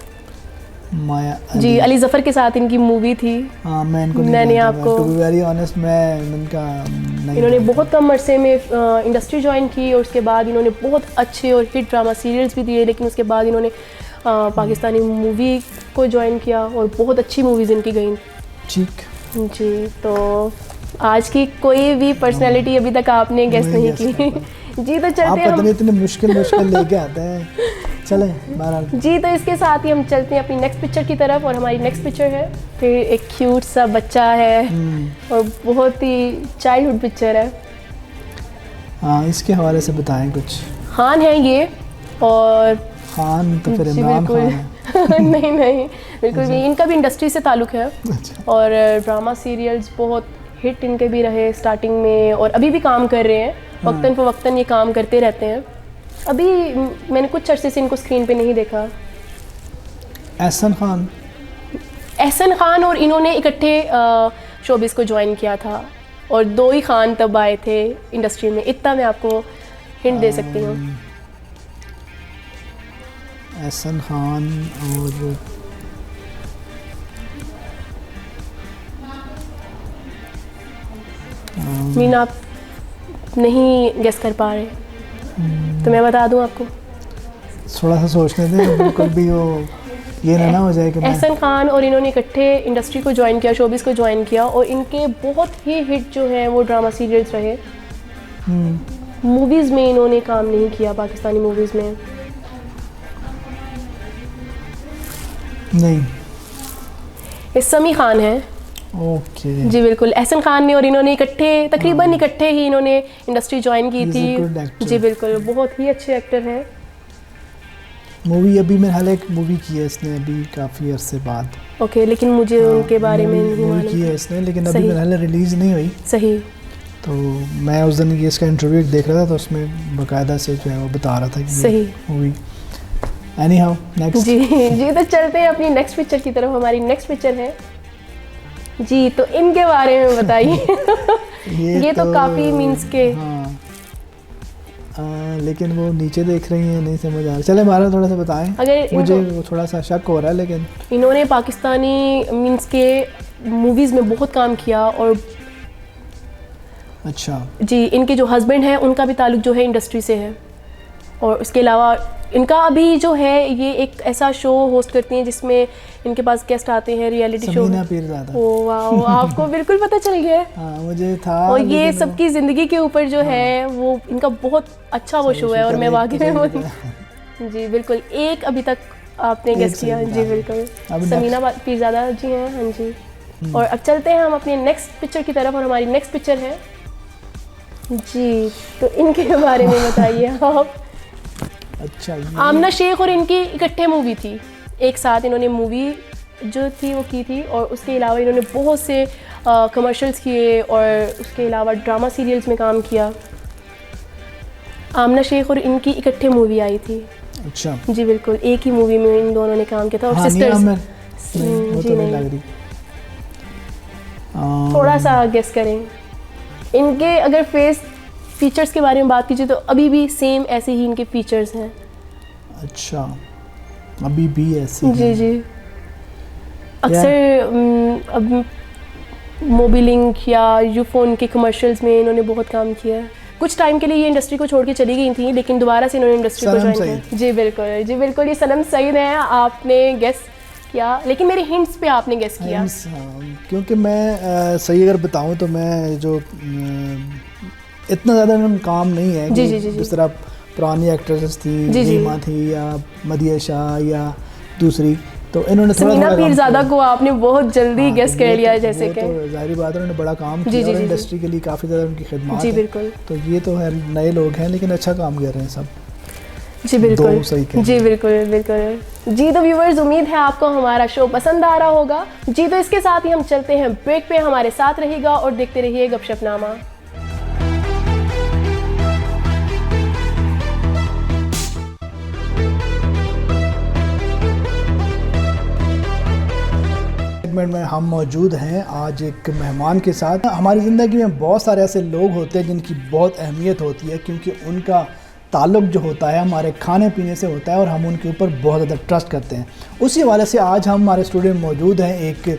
माया अली। जी अली ज़फ़र के साथ इनकी मूवी थी। हाँ मैं इनको मैंने आपको टू बी वेरी ऑनेस्ट मैं इनका इन्होंने बहुत कम अरसे में इंडस्ट्री ज्वाइन की और उसके बाद इन्होंने बहुत अच्छे और हिट ड्रामा सीरियल्स भी दिए लेकिन उसके बाद इन्होंने पाकिस्तानी मूवी को ज्वाइन किया और बहुत अच्छी मूवीज़ इनकी गई। ठीक। जी तो आज की कोई भी पर्सनैलिटी अभी तक आपने गेस नहीं की। जी तो चलते हैं हम इतने मुश्किल लेके आते हैं। चलें बहरहाल। जी तो इसके साथ ही हम चलते हैं अपनी नेक्स्ट पिक्चर की तरफ और हमारी नेक्स्ट पिक्चर है फिर एक क्यूट सा बच्चा है और बहुत ही चाइल्डहुड पिक्चर है। हाँ इसके हवाले से बताएं कुछ। खान है ये और खान तो फिर इमरान खान है। नहीं बिल्कुल भी इनका भी इंडस्ट्री से ताल्लुक़ है और ड्रामा सीरियल्स बहुत हिट इनके भी रहे स्टार्टिंग में और अभी भी काम कर रहे हैं वक्तन फ़वक्तन ये काम करते रहते हैं। अभी मैंने कुछ अरसे से इनको स्क्रीन पे नहीं देखा। एहसन खान और इन्होंने इकट्ठे शोबिस को ज्वाइन किया था और 2 ही खान तब आए थे इंडस्ट्री में। इतना मैं आपको हिंट दे सकती हूँ। एहसन खान और मीन आप नहीं गेस कर पा रहे तो मैं बता दूं आपको। थोड़ा सा सोचने दें बिल्कुल भी वो ये ना हो जाए कि एहसन खान और इन्होंने इकट्ठे इंडस्ट्री को ज्वाइन किया शोबिस को ज्वाइन किया और इनके बहुत ही हिट जो है वो ड्रामा सीरियल्स रहे। मूवीज़ में इन्होंने काम नहीं किया पाकिस्तानी मूवीज़ में। नहीं ये समी खान है। ओके जी बिल्कुल एहसन खान ने और इन्होंने तकरीबन इकट्ठे ही इन्होंने इंडस्ट्री ज्वाइन की थी। जी बिल्कुल बहुत ही अच्छे एक्टर हैं। मूवी अभी मेरे हाल एक मूवी की है इसने अभी काफ़ी अरसे बाद। ओके लेकिन मुझे उनके बारे में नहीं मालूम की है इसने लेकिन अभी मेरे हाल रिलीज़ नहीं हुई। सही। तो मैं उस दिन ये इसका इंटरव्यू देख रहा था तो उसमें बाकायदा से जो है वो बता रहा था कि सही मूवी एनीहाउ नेक्स्ट। जी तो चलते हैं अपनी नेक्स्ट पिक्चर की तरफ। हमारी नेक्स्ट पिक्चर है जी तो इनके बारे में बताइए। ये तो काफ़ी मीन्स के लेकिन वो नीचे देख रही हैं नहीं समझ आ रहा। चले बारह थोड़ा सा बताएं। अगर मुझे थोड़ा सा शक हो रहा है लेकिन इन्होंने पाकिस्तानी मीन्स के मूवीज़ में बहुत काम किया और अच्छा जी इनके जो हस्बैंड हैं उनका भी ताल्लुक़ जो है इंडस्ट्री से है और उसके अलावा इनका अभी जो है ये एक ऐसा शो होस्ट करती हैं जिसमें इनके पास गेस्ट आते हैं रियलिटी शो। समीना पीरज़ादा। ओह वाह आपको बिल्कुल पता चल गया। हाँ मुझे था। और ये सबकी ज़िंदगी के ऊपर जो है वो इनका बहुत अच्छा वो शो है और मैं वाकई में जी बिल्कुल एक अभी तक आपने गेस्ट किया। जी बिल्कुल समीना पीरज़ादा जी हैं। हाँ जी और अब चलते हैं हम अपनी नेक्स्ट पिक्चर की तरफ और हमारी नेक्स्ट पिक्चर है जी तो इनके बारे में बताइए आप। अच्छा आमना शेख और इनकी इकट्ठे मूवी थी एक साथ इन्होंने मूवी जो थी वो की थी और उसके अलावा इन्होंने बहुत से कमर्शियल्स किए और उसके अलावा ड्रामा सीरियल्स में काम किया। आमना शेख और इनकी इकट्ठे मूवी आई थी। अच्छा जी बिल्कुल एक ही मूवी में इन दोनों ने काम किया था और सिस्टर्स। जी नहीं थोड़ा सा गेस करें इनके अगर फेस फीचर्स के बारे में बात कीजिए तो अभी भी सेम ऐसे ही इनके फीचर्स हैं। अच्छा अभी भी ऐसे जी अक्सर अब मोबिलिंक या यूफोन के कमर्शियल्स में इन्होंने बहुत काम किया है। कुछ टाइम के लिए ये इंडस्ट्री को छोड़ के चली गई थी, लेकिन दोबारा से इन्होंने इंडस्ट्री को सनम ज्वाइन किया। जी बिल्कुल, ये सनम सईद है, आपने गेस किया, लेकिन मेरे हिंट्स पे आपने गेस किया। क्योंकि मैं सही अगर बताऊं तो मैं जो इतना ज़्यादा इन्होंने काम नहीं है जी, कि जी, जी, जी। जिस तरह पुरानी एक्ट्रेसेस थी, जी, जी। रीमा थी या मदिया शाह या दूसरी, तो इन्होंने समीना पीरज़ादा को आपने बहुत जल्दी गेस कर लिया है, जैसे कि तो जाहिर बात है उन्होंने बड़ा काम जी, किया जी, और जी, इंडस्ट्री के लिए काफ़ी ज़्यादा उनकी खिदमत जी है। बिल्कुल, तो ये तो है नए लोग हैं लेकिन अच्छा काम कर रहे हैं सब। जी बिल्कुल, दो सही कह जी बिल्कुल। जी तो व्यूवर्स, उम्मीद है आपको हमारा शो पसंद आ रहा होगा। जी तो इसके साथ ही हम चलते हैं ब्रेक पे, हमारे साथ रहिएगा और देखते रहिए गपशपनामा। सेगमेंट में हम मौजूद हैं आज एक मेहमान के साथ। हमारी ज़िंदगी में बहुत सारे ऐसे लोग होते हैं जिनकी बहुत अहमियत होती है, क्योंकि उनका ताल्लुक़ जो होता है हमारे खाने पीने से होता है और हम उनके ऊपर बहुत ज़्यादा ट्रस्ट करते हैं। उसी हवाले से आज हम हमारे स्टूडियो में मौजूद हैं एक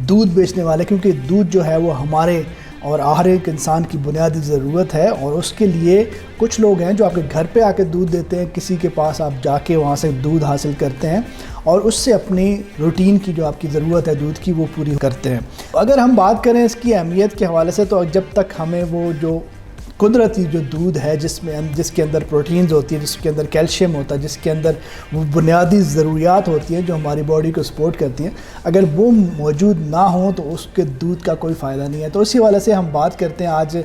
दूध बेचने वाले, क्योंकि दूध जो है वो हमारे और हर एक इंसान की बुनियादी ज़रूरत है, और उसके लिए कुछ लोग हैं जो आपके घर पे आके दूध देते हैं, किसी के पास आप जाके वहाँ से दूध हासिल करते हैं और उससे अपनी रूटीन की जो आपकी ज़रूरत है दूध की वो पूरी करते हैं। अगर हम बात करें इसकी अहमियत के हवाले से, तो जब तक हमें वो जो कुदरती जो दूध है जिसके अंदर प्रोटीन्स होती है, जिसके अंदर कैल्शियम होता है, जिसके अंदर वो बुनियादी ज़रूरियात होती हैं जो हमारी बॉडी को सपोर्ट करती हैं, अगर वो मौजूद ना हो तो उसके दूध का कोई फ़ायदा नहीं है। तो इसी वाले से हम बात करते हैं आज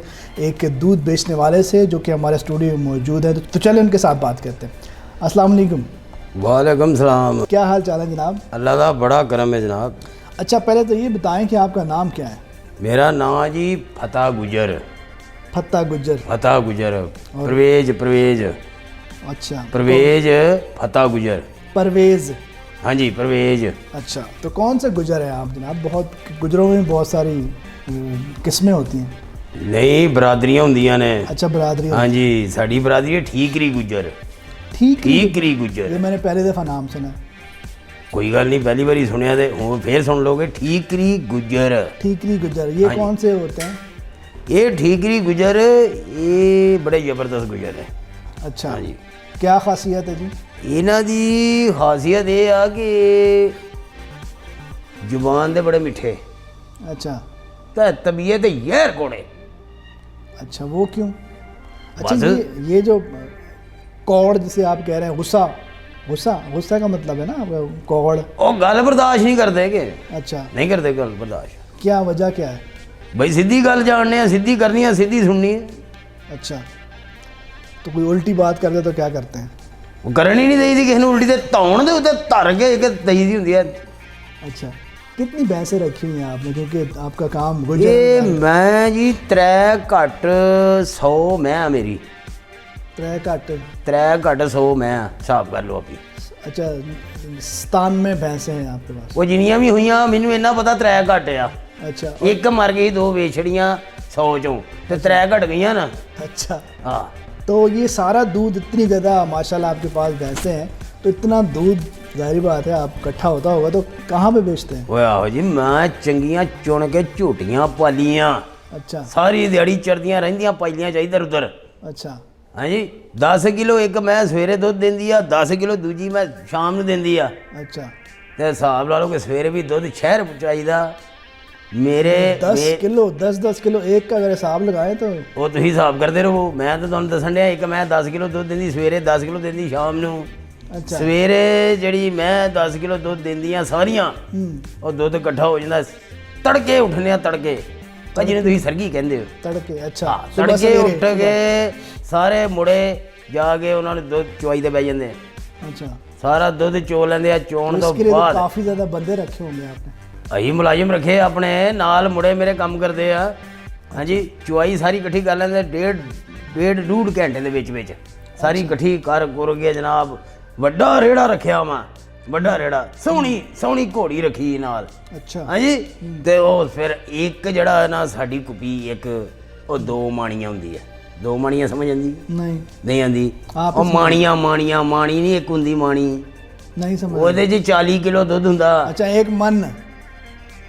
एक दूध बेचने वाले से जो कि हमारे स्टूडियो में मौजूद है। तो चलिए उनके साथ बात करते हैं। अस्सलाम वालेकुम। वालेकुम सलाम। क्या हाल चाल है जनाब? अल्लाह का बड़ा करम है जनाब। अच्छा, पहले तो ये बताएं कि आपका नाम क्या है? मेरा नाम जी फतेह गुजर। फतेह गुजर। फतेह गुजर। परवेज। अच्छा, परवेज फतेह गुजर। परवेज़। हाँ जी, परवेज। अच्छा, तो कौन से गुजर है आप जनाब? बहुत गुजरों में बहुत सारी किस्में होती हैं। नहीं, बरादरियाँ होंदियां ने। अच्छा, बरादरी। हाँ जी, साड़ी बरादरी है ठीकरी गुजर। ठीकरी गुजर, ये मैंने पहली दफ़ा नाम सुना। कोई गल नहीं, पहली बारी सुनिया तो हुण फिर सुन लोगे। ठीकरी गुजर। ठीकरी गुजर, ये हाँ कौन से होते हैं? ये ठीकरी गुजर ये बड़े ज़बरदस्त गुजर है। अच्छा, हाँ जी। क्या खासियत है जी? इन्हां दी खासियत ये आ कि जुबान दे बड़े मिठे। अच्छा, तो तबीयत यार कोड़े। अच्छा, वो क्यों? अच्छा, ये जो कौड़ जिसे आप कह रहे हैं, गुस्सा का मतलब है ना कौड़? ओ गल बर्दाश्त नहीं करते के? अच्छा, नहीं करते गल बर्दाश्त। क्या वजह क्या है? भाई सीधी गल जानने हैं, सीधी करनी है, सीधी सुननी है। अच्छा, तो कोई उल्टी बात करते तो क्या करते हैं? वो करनी नहीं चाहिए किसी ने उल्टी ते धौन दे उत्ते धर के एक दई दी हुंदी है। अच्छा, कितनी भैंसें रखी हुई हैं आपने, क्योंकि आपका काम ये मैं जी 3 घट 100 मैं मेरी 3 घट 100 मैं हिसाब कर लो अभी। अच्छा, 97 भैंसें हैं आपके पास? वो जिन्नियां भी हुई मैनू इन्ना पता 3 घट आ। अच्छा, एक मर गई, 2 वेछड़ियां 100 चों ते 3 घट गई ना। अच्छा, हाँ। तो ये सारा दूध इतनी ज़्यादा माशाल्लाह आपके पास भैंसें हैं, तो इतना दूध जाहिर बात है आप इकट्ठा होता होगा, तो कहाँ पे बेचते हैं? वो आहो जी, मैं चंगियां चुन के झूटियां पालियां। अच्छा, सारी दिहाड़ी चरदियां रहिंदियां पाइलियां चाहिए इधर उधर। अच्छा, हाँ जी, 10 किलो एक मैं सवेरे दुध देंदी आ, 10 किलो दूजी मैं शाम ਨੂੰ देंदी आ। अच्छा, ते हिसाब ला लो कि सवेरे भी दुध शहर चाहिदा मेरे 10 किलो एक का अगर हिसाब लगाएं तो वो तुम हिसाब करते रहो। मैं तो तुहानू दसन दिया, एक मैं 10 किलो दुध देंदी सवेरे, 10 किलो देंदी शाम ਨੂੰ। अच्छा, सवेरे ਜਿਹੜੀ मैं 10 किलो दुध देंदियां सारियां ਉਹ ਦੁੱਧ ਇਕੱਠਾ ਹੋ ਜਾਂਦਾ ਤੜਕੇ ਉੱਠਨੇ ਆ ਤੜਕੇ ਜਿਹਨੂੰ ਤੁਸੀਂ ਸਰਗੀ ਕਹਿੰਦੇ ਹੋ तड़के। अच्छा, ਤੜਕੇ ਉੱਠ ਕੇ ਸਾਰੇ ਮੁੜੇ ਜਾ ਕੇ ਉਹਨਾਂ ਨੂੰ ਦੁੱਧ ਚੁਆਈ ਤੇ ਬਹਿ ਜਾਂਦੇ ਆ। अच्छा, ਸਾਰਾ ਦੁੱਧ ਚੋ ਲੈਂਦੇ ਆ। ਚੋਣ ਤੋਂ इसके लिए तो ਬਾਅਦ काफ़ी ज़्यादा बंदे रखे होंगे आपने? ਅਸੀਂ ਮੁਲਾਜ਼ਮ ਰੱਖੇ ਆਪਣੇ ਨਾਲ, ਮੁੜੇ ਮੇਰੇ ਕੰਮ ਕਰਦੇ ਆ। ਹਾਂਜੀ, ਚੁਆਈ ਸਾਰੀ ਇਕੱਠੀ ਕਰ ਲੈਂਦੇ ਡੇਢ 2 ਘੰਟੇ ਦੇ ਵਿੱਚ ਸਾਰੀ ਇਕੱਠੀ ਕਰ ਕੇ ਜਨਾਬ। ਵੱਡਾ ਰੇੜਾ ਰੱਖਿਆ ਮੈਂ, ਵੱਡਾ ਰੇੜਾ, ਸੋਹਣੀ ਘੋੜੀ ਰੱਖੀ ਨਾਲ। अच्छा, ਹਾਂਜੀ, ਤੇ ਉਹ ਫਿਰ ਇੱਕ ਜਿਹੜਾ ਨਾ ਸਾਡੀ ਕੁਪੀ ਇੱਕ ਉਹ 2 ਮਾਣੀਆਂ ਹੁੰਦੀ ਹੈ। 2 ਮਾਣੀਆਂ ਸਮਝ ਆਂਦੀ? ਨਹੀਂ ਆਂਦੀ। ਉਹ ਮਾਣੀ ਨਹੀਂ, ਇੱਕ ਹੁੰਦੀ ਮਾਣੀ। नहीं समझ। ਉਹਦੇ 'ਚ 40 ਕਿਲੋ ਦੁੱਧ ਹੁੰਦਾ। अच्छा, एक मन।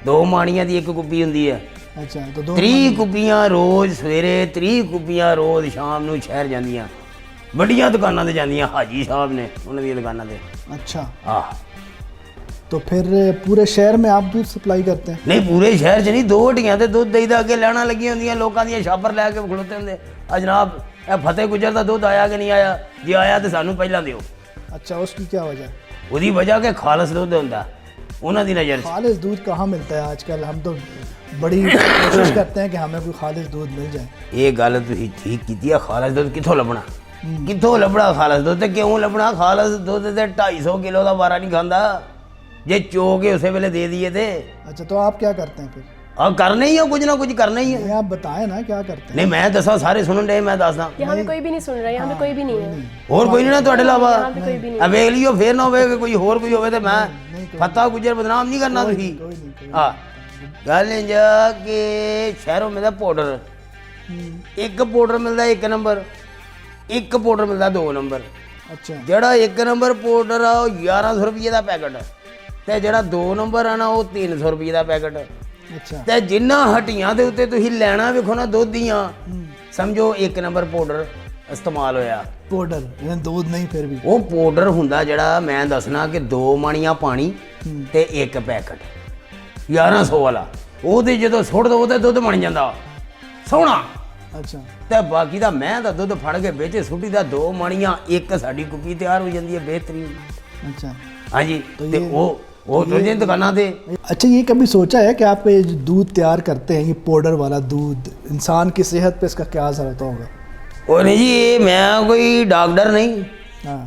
2 ਮਾਣੀਆਂ ਦੀ ਇੱਕ ਕੁੱਪੀ ਹੁੰਦੀ ਹੈ। ਅੱਛਾ ਤਾਂ 2 30 ਕੁੱਪੀਆਂ ਰੋਜ਼ ਸਵੇਰੇ, 30 ਕੁੱਪੀਆਂ ਰੋਜ਼ ਸ਼ਾਮ ਨੂੰ ਸ਼ਹਿਰ ਜਾਂਦੀਆਂ, ਵੱਡੀਆਂ ਦੁਕਾਨਾਂ ਤੇ ਜਾਂਦੀਆਂ, ਹਾਜੀ ਸਾਹਿਬ ਨੇ ਉਹਨਾਂ ਦੀਆਂ ਦੁਕਾਨਾਂ ਤੇ। अच्छा ਆਹ तो फिर पूरे शहर में आप दूध सप्लाई करते हैं? ਨਹੀਂ ਪੂਰੇ ਸ਼ਹਿਰ 'ਚ ਨਹੀਂ, 2 ਹੱਟੀਆਂ ਤੇ ਦੁੱਧ ਦੇਈਦਾ, ਅੱਗੇ ਲੈਣਾ ਲੱਗੀਆਂ ਹੁੰਦੀਆਂ ਲੋਕਾਂ ਦੀਆਂ, ਛਾਪਰ ਲੈ ਕੇ ਖਲੋਤੇ ਹੁੰਦੇ, ਆ ਜਨਾਬ ਇਹ ਫਤਿਹ ਗੁੱਜਰ ਦਾ ਦੁੱਧ ਆਇਆ ਕਿ ਨਹੀਂ ਆਇਆ, ਜੇ ਆਇਆ ਤੇ ਸਾਨੂੰ ਪਹਿਲਾਂ ਦਿਓ। अच्छा उसकी क्या वजह? ਉਹਦੀ ਵਜ੍ਹਾ ਕਿ ਖਾਲਸ ਦੁੱਧ ਹੁੰਦਾ ਉਹਨਾਂ ਦੀ नज़र 'ਚ। खालिश दूध कहाँ मिलता है आजकल? हम तो बड़ी कोशिश करते हैं कि हमें कोई खालिश दूध मिल जाए। ਇਹ ਗੱਲ ਤੁਸੀਂ ਠੀਕ ਕੀਤੀ ਆ, ਖਾਲਸ ਦੁੱਧ ਕਿੱਥੋਂ ਲੱਭਣਾ, ਕਿੱਥੋਂ ਲੱਭਣਾ ਖਾਲਸ ਦੁੱਧ, ਤੇ ਕਿਉਂ ਲੱਭਣਾ? ਖਾਲਸ ਦੁੱਧ ਤੇ 250 ਕਿਲੋ ਦਾ ਵਾਰਾ ਨਹੀਂ ਖਾਂਦਾ, ਜੇ ਚੋ ਕੇ ਉਸੇ ਵੇਲੇ ਦੇ ਦਈਏ ਤੇ। अच्छा तो आप क्या करते हैं फिर? ਆ ਕਰਨਾ ਹੀ ਆ, ਕੁਝ ਨਾ ਕੁਝ ਕਰਨਾ ਹੀ ये ਹੈ। आप बताएं ना क्या करते हैं? ਨਹੀਂ ਮੈਂ ਦੱਸਾਂ, ਸਾਰੇ ਸੁਣਨ ਦੇ, ਮੈਂ ਦੱਸਦਾ। यहाँ पे कोई भी नहीं सुन रहा है, यहाँ पे कोई भी नहीं है, ਹੋਰ ਕੋਈ ਨਹੀਂ ਨਾ ਤੁਹਾਡੇ ਇਲਾਵਾ? यहाँ पे कोई भी नहीं ਆ ਵੇਖ ਲਿਓ, ਫੇਰ ਨਾ ਹੋਵੇ ਕਿ ਕੋਈ ਹੋਰ ਕੋਈ ਹੋਵੇ ਤੇ ਮੈਂ ਫਤਿਹ ਗੁੱਜਰ ਬਦਨਾਮ ਨਹੀਂ ਕਰਨਾ ਤੁਸੀਂ। ਹਾਂ ਗੱਲ ਇੰਜ ਆ ਕਿ ਸ਼ਹਿਰੋਂ ਮਿਲਦਾ ਪਾਊਡਰ, ਇੱਕ ਪਾਊਡਰ ਮਿਲਦਾ 1 ਨੰਬਰ, ਇੱਕ ਪਾਊਡਰ ਮਿਲਦਾ 2 ਨੰਬਰ। अच्छा ਜਿਹੜਾ 1 ਨੰਬਰ ਪਾਊਡਰ ਆ ਉਹ 1100 ਰੁਪਏ ਦਾ ਪੈਕਟ, ਤੇ ਜਿਹੜਾ 2 ਨੰਬਰ ਆ ਨਾ ਉਹ 300 ਰੁਪਏ ਦਾ ਪੈਕਟ। अच्छा ਤੇ ਜਿੰਨਾ ਹੱਟੀਆਂ ਦੇ ਉੱਤੇ ਤੁਸੀਂ ਲੈਣਾ ਵੇਖੋ ਨਾ ਦੁੱਧ ਦੀਆਂ, ਸਮਝੋ 1 ਨੰਬਰ ਪਾਊਡਰ ਇਸਤੇਮਾਲ ਹੋਇਆ। पाउडर यानी दूध नहीं फिर भी? ਉਹ ਪਾਊਡਰ ਹੁੰਦਾ ਜਿਹੜਾ ਮੈਂ ਦੱਸਣਾ ਕਿ 2 ਮਾਣੀਆਂ ਪਾਣੀ ਤੇ 1 ਪੈਕਟ 1100 ਵਾਲਾ, ਉਹਦੇ ਜਦੋਂ ਸੁੱਟ ਦੋ ਤੇ ਦੁੱਧ ਬਣ ਜਾਂਦਾ ਸੋਹਣਾ। अच्छा ਤੇ ਬਾਕੀ ਦਾ ਮੈਂ ਦਾ ਦੁੱਧ ਫੜ ਕੇ ਵਿੱਚ ਸੁੱਟੀ ਦਾ 2 ਮਾਣੀਆਂ, 1 ਸਾਡੀ ਕੁੱਪੀ ਤਿਆਰ ਹੋ ਜਾਂਦੀ ਹੈ ਬਿਹਤਰੀਨ। अच्छा ਹਾਂਜੀ ਤੇ ਉਹ ਦੂਜੇ ਦੁਕਾਨਾਂ ਤੇ। अच्छा ये कभी सोचा है कि आप ये जो दूध तैयार करते हैं, ये पाउडर वाला दूध, इंसान की सेहत पे इसका क्या असर होता होगा? ਉਹ ਨਹੀਂ ਜੀ, ਇਹ ਮੈਂ ਕੋਈ ਡਾਕਟਰ ਨਹੀਂ हाँ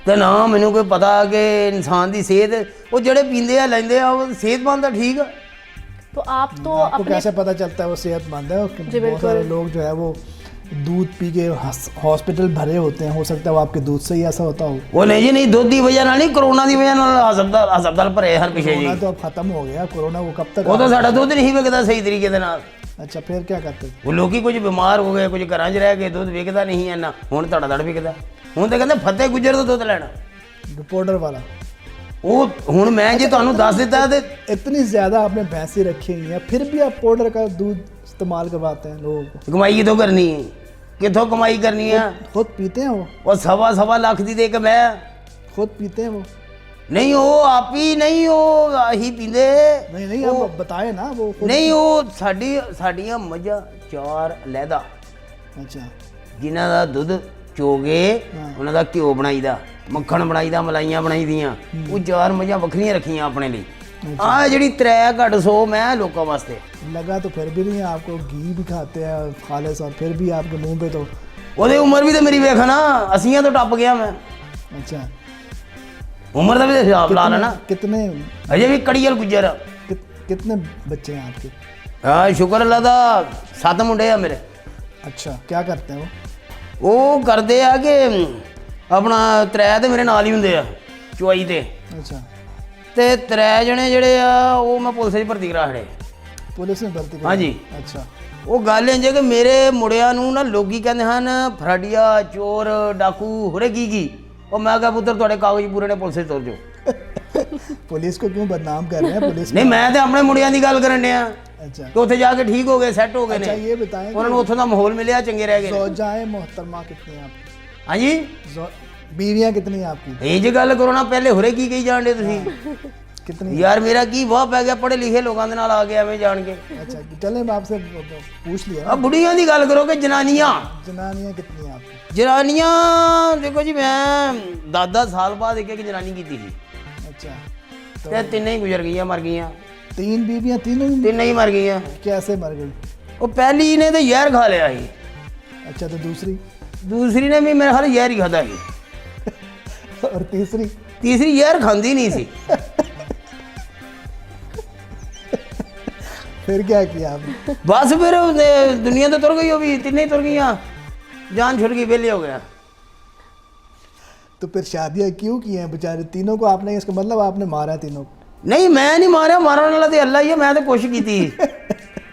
ਤੇ ਨਾ ਮੈਨੂੰ ਕੋਈ ਪਤਾ ਕਿ ਇਨਸਾਨ ਦੀ ਸਿਹਤ, ਉਹ ਜਿਹੜੇ ਪੀਂਦੇ ਆ ਲੈਂਦੇ ਆ ਉਹ ਸਿਹਤਮੰਦ ਆ, ਠੀਕ ਆ। तो आप तो आपको अपने कैसे पता चलता है वो सेहतमंद है? जी, बहुत सारे लोग जो है वो दूध पी के हॉस्पिटल भरे होते हैं, हो सकता है वो आपके दूध से ही ऐसा होता हो। ਉਹ ਨਹੀਂ ਜੀ, ਨਹੀਂ ਦੁੱਧ ਦੀ ਵਜ੍ਹਾ ਨਾਲ ਨਹੀਂ, ਕਰੋਨਾ ਦੀ ਵਜ੍ਹਾ ਨਾਲ ਹਸਪਤਾਲ ਭਰੇ ਹਰ ਪਿਛੇ ਜੀ। कोरोना तो अब खत्म हो गया, कोरोना वो कब तक? ਉਹ ਤਾਂ ਸਾਡਾ ਦੁੱਧ ਨਹੀਂ ਵਿਕਦਾ ਸਹੀ ਤਰੀਕੇ ਦੇ ਨਾਲ। अच्छा फिर क्या करते? ਉਹ ਲੋਕੀ ਕੁਝ ਬਿਮਾਰ ਹੋ ਗਏ, ਕੁਝ ਘਰਾਂ 'ਚ ਰਹਿ ਗਏ, ਦੁੱਧ ਵਿਕਦਾ ਨਹੀਂ ਇੰਨਾ, ਹੁਣ ਧੜ ਵਿਕਦਾ। ਹੁਣ ਤਾਂ ਕਹਿੰਦੇ ਫਤਿਹ ਗੁੱਜਰ ਦਾ ਦੁੱਧ ਲੈਣਾ, पाउडर वाला। ਉਹ ਹੁਣ ਮੈਂ ਜੇ ਤੁਹਾਨੂੰ ਦੱਸ ਦਿੱਤਾ ਤੇ इतनी ज़्यादा आपने भैंसी रखी हुई हैं, फिर भी आप पाउडर का दूध इस्तेमाल करवाते हैं लोगों को? ਕਮਾਈ ਕਿੱਥੋਂ ਕਰਨੀ ਹੈ, ਕਿੱਥੋਂ ਕਮਾਈ ਕਰਨੀ ਹੈ? खुद पीते हैं वो? ਉਹ ਸਵਾ ਲੱਖ ਦੀ ਦੇ ਕੇ ਮੈਂ खुद पीते हैं वो? ਨਹੀਂ, ਉਹ ਆਪ ਹੀ ਨਹੀਂ, ਉਹ ਆਹੀ ਪੀਂਦੇ। नहीं नहीं आप बताए ना वो खुद। ਨਹੀਂ, ਉਹ ਸਾਡੀਆਂ ਮੱਝਾਂ 4 ਲਹਿਦਾ, अच्छा ਜਿਨ੍ਹਾਂ ਦਾ ਦੁੱਧ ਚੋਗੇ ਉਹਨਾਂ ਦਾ ਘਿਓ ਬਣਾਈਦਾ, ਮੱਖਣ ਬਣਾਈਦਾ, ਮਲਾਈਆਂ ਬਣਾਈਦੀਆਂ, ਉਹ 4 ਮੱਝਾਂ ਵੱਖਰੀਆਂ ਰੱਖੀਆਂ ਆਪਣੇ ਲਈ। ਆ ਜਿਹੜੀ 3.5 ਮੈਂ ਲੋਕਾਂ ਵਾਸਤੇ। लगा तो फिर भी नहीं है आपको, घी भी खाते हैं खालिस, और फिर भी आपके मुंह पे तो। ਉਹਦੀ ਉਮਰ ਵੀ ਤੇ ਮੇਰੀ ਵੇਖ ਨਾ, 80 ਤੋਂ ਟੱਪ ਗਿਆ ਮੈਂ। अच्छा ਉਮਰ ਦਾ ਵੀ ਹਿਸਾਬ ਲਾ ਲੈਣਾ। कितने ਅਜੇ ਵੀ ਕੜੀਅਲ ਗੁੱਜਰ। कितने बच्चे हैं आपके? ਹਾਂ ਸ਼ੁਕਰ ਅੱਲਾ ਦਾ, 7 ਮੁੰਡੇ ਆ ਮੇਰੇ। अच्छा क्या करते हैं वो? ਉਹ ਕਰਦੇ ਆ ਕਿ ਆਪਣਾ 3 ਤੇ ਮੇਰੇ ਨਾਲ ਹੀ ਹੁੰਦੇ ਆ ਚੁਆਈ ਤੇ, अच्छा ਤੇ 3 ਜਣੇ ਜਿਹੜੇ ਆ ਉਹ ਮੈਂ ਪੁਲਿਸ 'ਚ ਭਰਤੀ ਕਰਾ ਛੜੇ। पुलिस में भर्ती करा? हाँ जी। अच्छा ਉਹ ਗੱਲ ਇੰਜ ਹੈ ਕਿ ਮੇਰੇ ਮੁੰਡਿਆਂ ਨੂੰ ਨਾ ਲੋਕੀ ਕਹਿੰਦੇ ਹਨ ਫਰਾਡੀਆ, ਚੋਰ, ਡਾਕੂ, ਹੋਰੇ ਕੀ। ਉਹ ਮੈਂ ਕਿਹਾ ਪੁੱਤਰ ਤੁਹਾਡੇ ਕਾਗਜ਼ ਪੂਰੇ ਨੇ, ਪੁਲਿਸ 'ਚ ਤੁਰ ਜਾਓ। पुलिस को क्यों बदनाम कर रहे हैं? पुलिस ਨਹੀਂ ਮੈਂ ਤੇ ਆਪਣੇ ਮੁੰਡਿਆਂ ਦੀ ਗੱਲ ਕਰਨ ਡਿਆ अच्छा ਕਿ ਉੱਥੇ ਜਾ ਕੇ ਠੀਕ ਹੋ ਗਏ, ਸੈੱਟ ਹੋ ਗਏ अच्छा ਨੇ, ये बताएं ਉਹਨਾਂ ਨੂੰ ਉੱਥੋਂ ਦਾ ਮਾਹੌਲ ਮਿਲਿਆ, ਚੰਗੇ ਰਹਿ ਗਏ ਨੇ। ज़ौजाए मोहतरमा कितनी हैं आपकी? ਹਾਂਜੀ बीवियाँ कितनी हैं आपकी? ਇਹ ਜੇ ਗੱਲ ਕਰੋ ਨਾ, ਪਹਿਲੇ ਹੋਰੇ ਕੀ ਕਹੀ ਜਾਣਦੇ ਤੁਸੀਂ? कितनी? ਯਾਰ ਮੇਰਾ ਕੀ ਵਾਹ ਪੈ ਗਿਆ, ਪੜ੍ਹੇ ਲਿਖੇ ਲੋਕਾਂ ਦੇ ਨਾਲ ਆ ਗਿਆ ਐਵੇਂ ਜਾਣ ਕੇ। अच्छा चलें मैं आपसे पूछ लिया। ਆ ਬੁੜੀਆਂ ਦੀ ਗੱਲ ਕਰੋ ਕਿ ਜਨਾਨੀਆਂ? जनानियाँ कितनी हैं आपकी? ਜਨਾਨੀਆਂ ਦੇਖੋ ਜੀ, ਮੈਂ 10 ਸਾਲ ਬਾਅਦ ਇੱਕ ਜਨਾਨੀ ਕੀਤੀ ਸੀ, अच्छा ਤੇ 3 ਹੀ ਗੁਜ਼ਰ ਗਈਆਂ, ਮਰ ਗਈਆਂ। 3 बीवियाँ, तीनों ही 3 ਹੀ ਮਰ ਗਈਆਂ। कैसे मर गई? ਉਹ ਪਹਿਲੀ ਨੇ ਤਾਂ ਜ਼ਹਿਰ ਖਾ ਲਿਆ ਸੀ, अच्छा तो ਦੂਸਰੀ ਨੇ ਵੀ ਮੇਰੇ ਹਾਲ ਜ਼ਹਿਰ ਹੀ ਖਾਦਾ ਸੀ, और तीसरी ਜ਼ਹਿਰ ਖਾਂਦੀ ਨਹੀਂ ਸੀ। फिर क्या किया आपने? ਬਸ ਫਿਰ ਦੁਨੀਆ ਤੋਂ ਤੁਰ ਗਈ, ਉਹ ਵੀ 3 ਹੀ ਤੁਰ ਗਈਆਂ, ਜਾਨ ਛੁੱਟ ਗਈ, ਵਿਹਲੇ ਹੋ ਗਿਆ। तो फिर शादियाँ क्यों की हैं बेचारे तीनों को आपने? इसका मतलब आपने मारा तीनों को? ਨਹੀਂ ਮੈਂ ਨਹੀਂ ਮਾਰਿਆ, ਮਾਰਨ ਵਾਲਾ ਤੇ ਅੱਲਾ ਹੀ ਹੈ, ਮੈਂ ਤਾਂ ਕੋਸ਼ਿਸ਼ ਕੀਤੀ।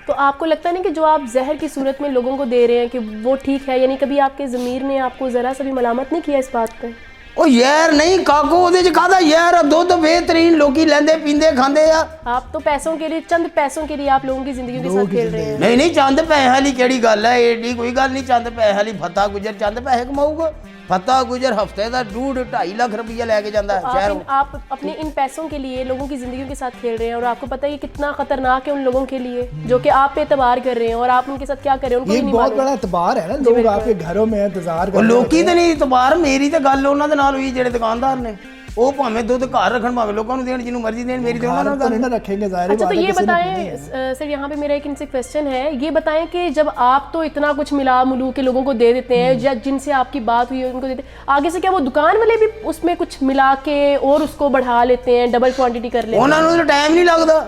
तो आपको लगता नहीं कि जो आप जहर की सूरत में लोगों को दे रहे हैं कि वो ठीक है? यानी कभी आपके ज़मीर ने आपको ज़रा सा भी मलामत नहीं किया इस बात पे? ਉਹ ਯਾਰ नहीं काको ਉਹਦੇ ਚ ਕਾਹਦਾ ਯਾਰ ਦੁੱਧ बेहतरीन ਲੋਕੀ ਲੈਂਦੇ ਪੀਂਦੇ ਖਾਂਦੇ ਆ। आप तो पैसों के लिए, चंद पैसों के लिए आप लोगों की जिंदगी के साथ खेल रहे हैं। नहीं नहीं चंद पैसे वाली ਕਿਹੜੀ ਗੱਲ ਹੈ, ਏਡੀ ਕੋਈ ਗੱਲ ਨਹੀਂ। ਚੰਦ ਪੈਸੇ ਵਾਲੀ ਫਤਾ ਗੁਜਰ ਚੰਦ ਪੈਸੇ ਕਮਾਊਗਾ। फता गुजर हफ्ते का 2-2.5 लाख रुपया लेके जाता है शहर। आप अपने इन पैसों के लिए लोगों की जिंदगी के साथ खेल रहे हैं और आपको पता है ये कितना खतरनाक है उन लोगों के लिए जो कि आप पे एतबार कर रहे हैं और आप उनके साथ क्या कर रहे हैं उनको ये नहीं बहुत बड़ा एतबार है ना, लोग आपके घरों में इंतजार कर लोकी तो नहीं एतबार, मेरी तो गल उन्हां दे नाल हुई जेड़े दुकानदार ने ਉਹ ਭਾਵੇਂ ਦੁੱਧ ਘਰ ਰੱਖਣ ਭਾਵੇਂ ਲੋਕਾਂ ਨੂੰ ਦੇਣ ਜਿਹਨੂੰ ਮਰਜ਼ੀ ਦੇਣ, ਮੇਰੀ ਤੇ ਉਹਨਾਂ ਨਾਲ ਗੱਲ नहीं रखेंगे जाहिर अच्छा बात तो है, ये किसी ने बताएं नहीं है। सर, यहाँ पे मेरा एक इनसे क्वेश्चन है, ये बताएं कि जब आप तो इतना कुछ मिला मुलू के लोगों को दे देते हैं या जिनसे आपकी बात हुई है उनको देते हैं, आगे से क्या वो दुकान वाले भी उसमें कुछ मिला के और उसको बढ़ा लेते हैं, डबल क्वांटिटी कर लेते हैं? ਉਹਨਾਂ ਨੂੰ ਟਾਈਮ ਨਹੀਂ ਲੱਗਦਾ,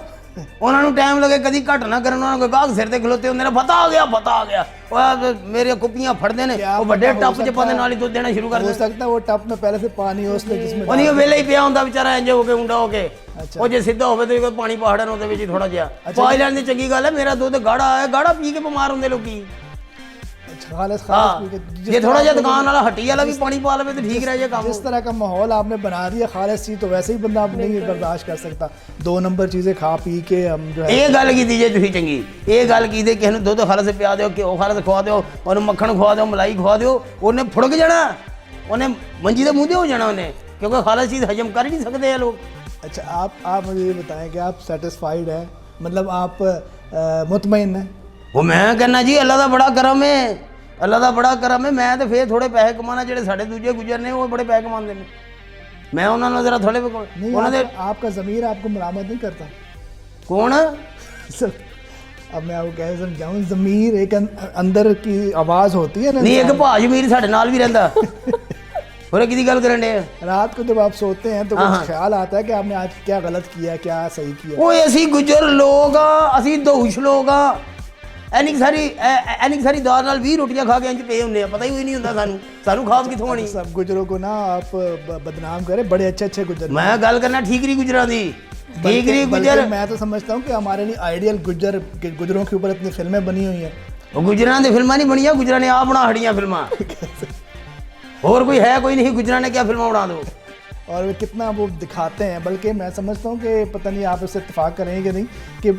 ਉਹਨਾਂ ਨੂੰ ਟਾਈਮ ਲੱਗੇ ਕਦੀ ਘਟ ਨਾ ਕਰਨ, ਉਹਨਾਂ ਨੂੰ ਗਾਹਕ ਸਿਰ ਤੇ ਖਲੋਤੇ ਹੁੰਦੇ ਨੇ, ਪਤਾ ਆ ਗਿਆ ਪਤਾ ਆ ਗਿਆ, ਉਹ ਮੇਰੇ ਕੁੱਪੀਆਂ ਫੜਦੇ ਨੇ, ਉਹ ਵੱਡੇ ਟੱਪ 'ਚ ਪਾਉਂਦੇ ਨਾਲ ਹੀ ਦੁੱਧ ਦੇਣਾ ਸ਼ੁਰੂ ਕਰ हो ਦਿੰਦੇ। सकता है वो टप में पहले से पानी हो उसमें जिसमें ਉਹ ਨਹੀਂ ਉਹ ਵੇਲੇ ਹੀ ਪਿਆ ਹੁੰਦਾ ਵਿਚਾਰਾ ਇੰਜ ਹੋ ਕੇ ਮੁੰਡਾ ਹੋ ਕੇ, ਉਹ ਜੇ ਸਿੱਧਾ ਹੋਵੇ ਤੇ ਕੋਈ ਪਾਣੀ ਪਾੜਨ ਉਹਦੇ ਵਿੱਚ ਥੋੜਾ ਜਿਹਾ ਪਾ ਲੈਣ ਦੀ ਚੰਗੀ ਗੱਲ ਹੈ। ਮੇਰਾ ਦੁੱਧ ਗਾੜਾ ਹੈ, ਗਾੜਾ ਪੀ ਕੇ ਬਿਮਾਰ ਹੁੰਦੇ ਲੋਕੀ। खालिस ये थोड़ा जिहा दुकान वाला हट्टी वाला भी पानी पा लवे तो ठीक रह जाए काम। जिस तरह का माहौल आपने बना दिया खालिस चीज, तो वैसे ही बंदा आप नहीं बर्दाश्त कर सकता। 2 नंबर चीजें खा पी के हम जो है ये गल की जे तुसीं चंगी, ये गल की किसी नूं दुध खालिस पिया दिओ, घिओ खालिस खवा दिओ, उन्हें मक्खन खवा दिओ, मलाई खवा दिओ, उन्हें फुड़क जाना, उन्हें मंजी दे मूंह हो जाना उन्हें, क्योंकि खालिस चीज़ हजम कर ही नहीं सकते हैं लोग। अच्छा आप मुझे ये बताएं कि आप सेटिस्फाइड है, मतलब आप मुतमईन हैं? वो मैं कहना जी अल्लाह का बड़ा करम है, अल्लाह का बड़ा करम है। मैं तो फिर थोड़े पैसे कमाना, जेडे साडे दूजे गुजर ने वो बड़े पैसे कमाते हैं, मैं उन्होंने जरा थोड़े नहीं, आपका ज़मीर आपको मरामत नहीं करता? कौन? अब मैं आपको कैसे समझाऊं, ज़मीर एक अंदर की आवाज़ होती है ना। नहीं एक भाज मीर साडे नाल भी रहता और किसी गल करन दे। रात को जब आप सोते हैं तो कुछ ख्याल आता है कि आपने आज क्या गलत किया, क्या सही किया? वो असी गुजर लोग असी दोष लोग एनी सारी दाल नाल 20 रोटियां खा के इंज पे हुंदे, पता ही नहीं हुंदा सानू खास किथों होनी। सब गुजरों को ना आप बदनाम करें, बड़े अच्छे गुजर। मैं गल करना ठीकरी गुजरां दी, ठीकरी गुजर। मैं तो समझता हूँ कि हमारे लिए आइडियल गुजरों के ऊपर इतनी फिल्में बनी हुई हैं। वो गुजरां दी फिल्मां नहीं बनियां, गुजरां ने आप बना हड़ियां फिल्मां। और कोई है कोई नहीं, गुजरां ने क्या फिल्मां बना दो और वे कितना वो दिखाते हैं। बल्कि मैं समझता हूँ कि पता नहीं आप इससे इत्तेफाक करेंगे कि नहीं, कि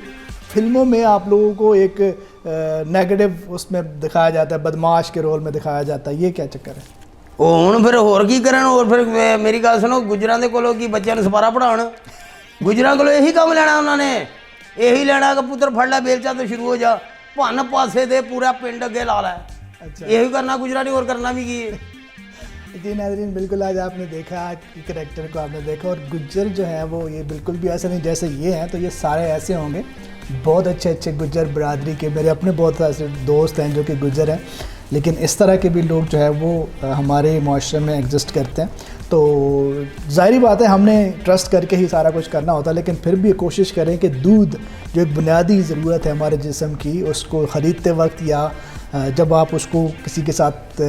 फिल्मों में आप लोगों को एक नेगेटिव उसमें दिखाया जाता है, बदमाश के रोल में दिखाया जाता है, ये क्या चक्कर है? हुण फिर होर की करन, और फिर मेरी गल सुनो, गुजरां दे कोलों की बच्चों नूं सपारा पढ़ाउण, गुजरां कोलों यही काम लेना उन्होंने, यही लेना कि पुत्र फड़ लै बेलचा तो शुरू हो जा, भन पासे दे पूरा पिंड अगे ला लै। अच्छा, यही करना गुजरां ने, और करना भी की है। जी नाज़रीन, बिल्कुल आज आपने देखा करैक्टर को, आपने देखा, और गुज्जर जो है वो ये बिल्कुल भी ऐसे नहीं जैसे ये हैं, तो ये सारे ऐसे होंगे। बहुत अच्छे गुज्जर बरादरी के मेरे अपने बहुत ऐसे दोस्त हैं जो कि गुज्जर हैं, लेकिन इस तरह के भी लोग जो है वो हमारे माशरे में एग्जिस्ट करते हैं। तो ज़ाहिर बात है हमने ट्रस्ट करके ही सारा कुछ करना होता है, लेकिन फिर भी कोशिश करें कि दूध जो एक बुनियादी ज़रूरत है हमारे जिस्म की, उसको ख़रीदते वक्त या जब आप उसको किसी के साथ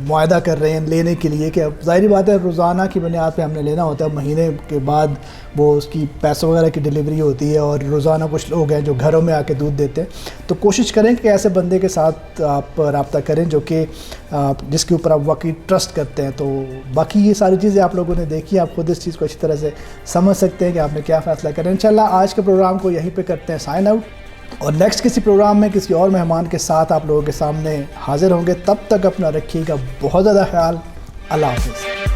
मुआहदा कर रहे हैं लेने के लिए, कि ज़ाहिर बात है रोज़ाना की बुनियाद पे हमने लेना होता है, महीने के बाद वो उसकी पैसों वगैरह की डिलीवरी होती है, और रोज़ाना कुछ लोग हैं जो घरों में आके दूध देते हैं। तो कोशिश करें कि ऐसे बंदे के साथ आप रब्ता करें जो कि जिसके ऊपर आप वाकई ट्रस्ट करते हैं। तो बाकी ये सारी चीज़ें आप लोगों ने देखी, आप खुद इस चीज़ को अच्छी तरह से समझ सकते हैं कि आपने क्या फ़ैसला करें। इंशाल्लाह आज के प्रोग्राम को यहीं पर करते हैं साइन आउट, और नेक्स्ट किसी प्रोग्राम में किसी और मेहमान के साथ आप लोगों के सामने हाजिर होंगे। तब तक अपना रखिएगा बहुत ज़्यादा ख्याल। अल्लाह हाफ़िज़।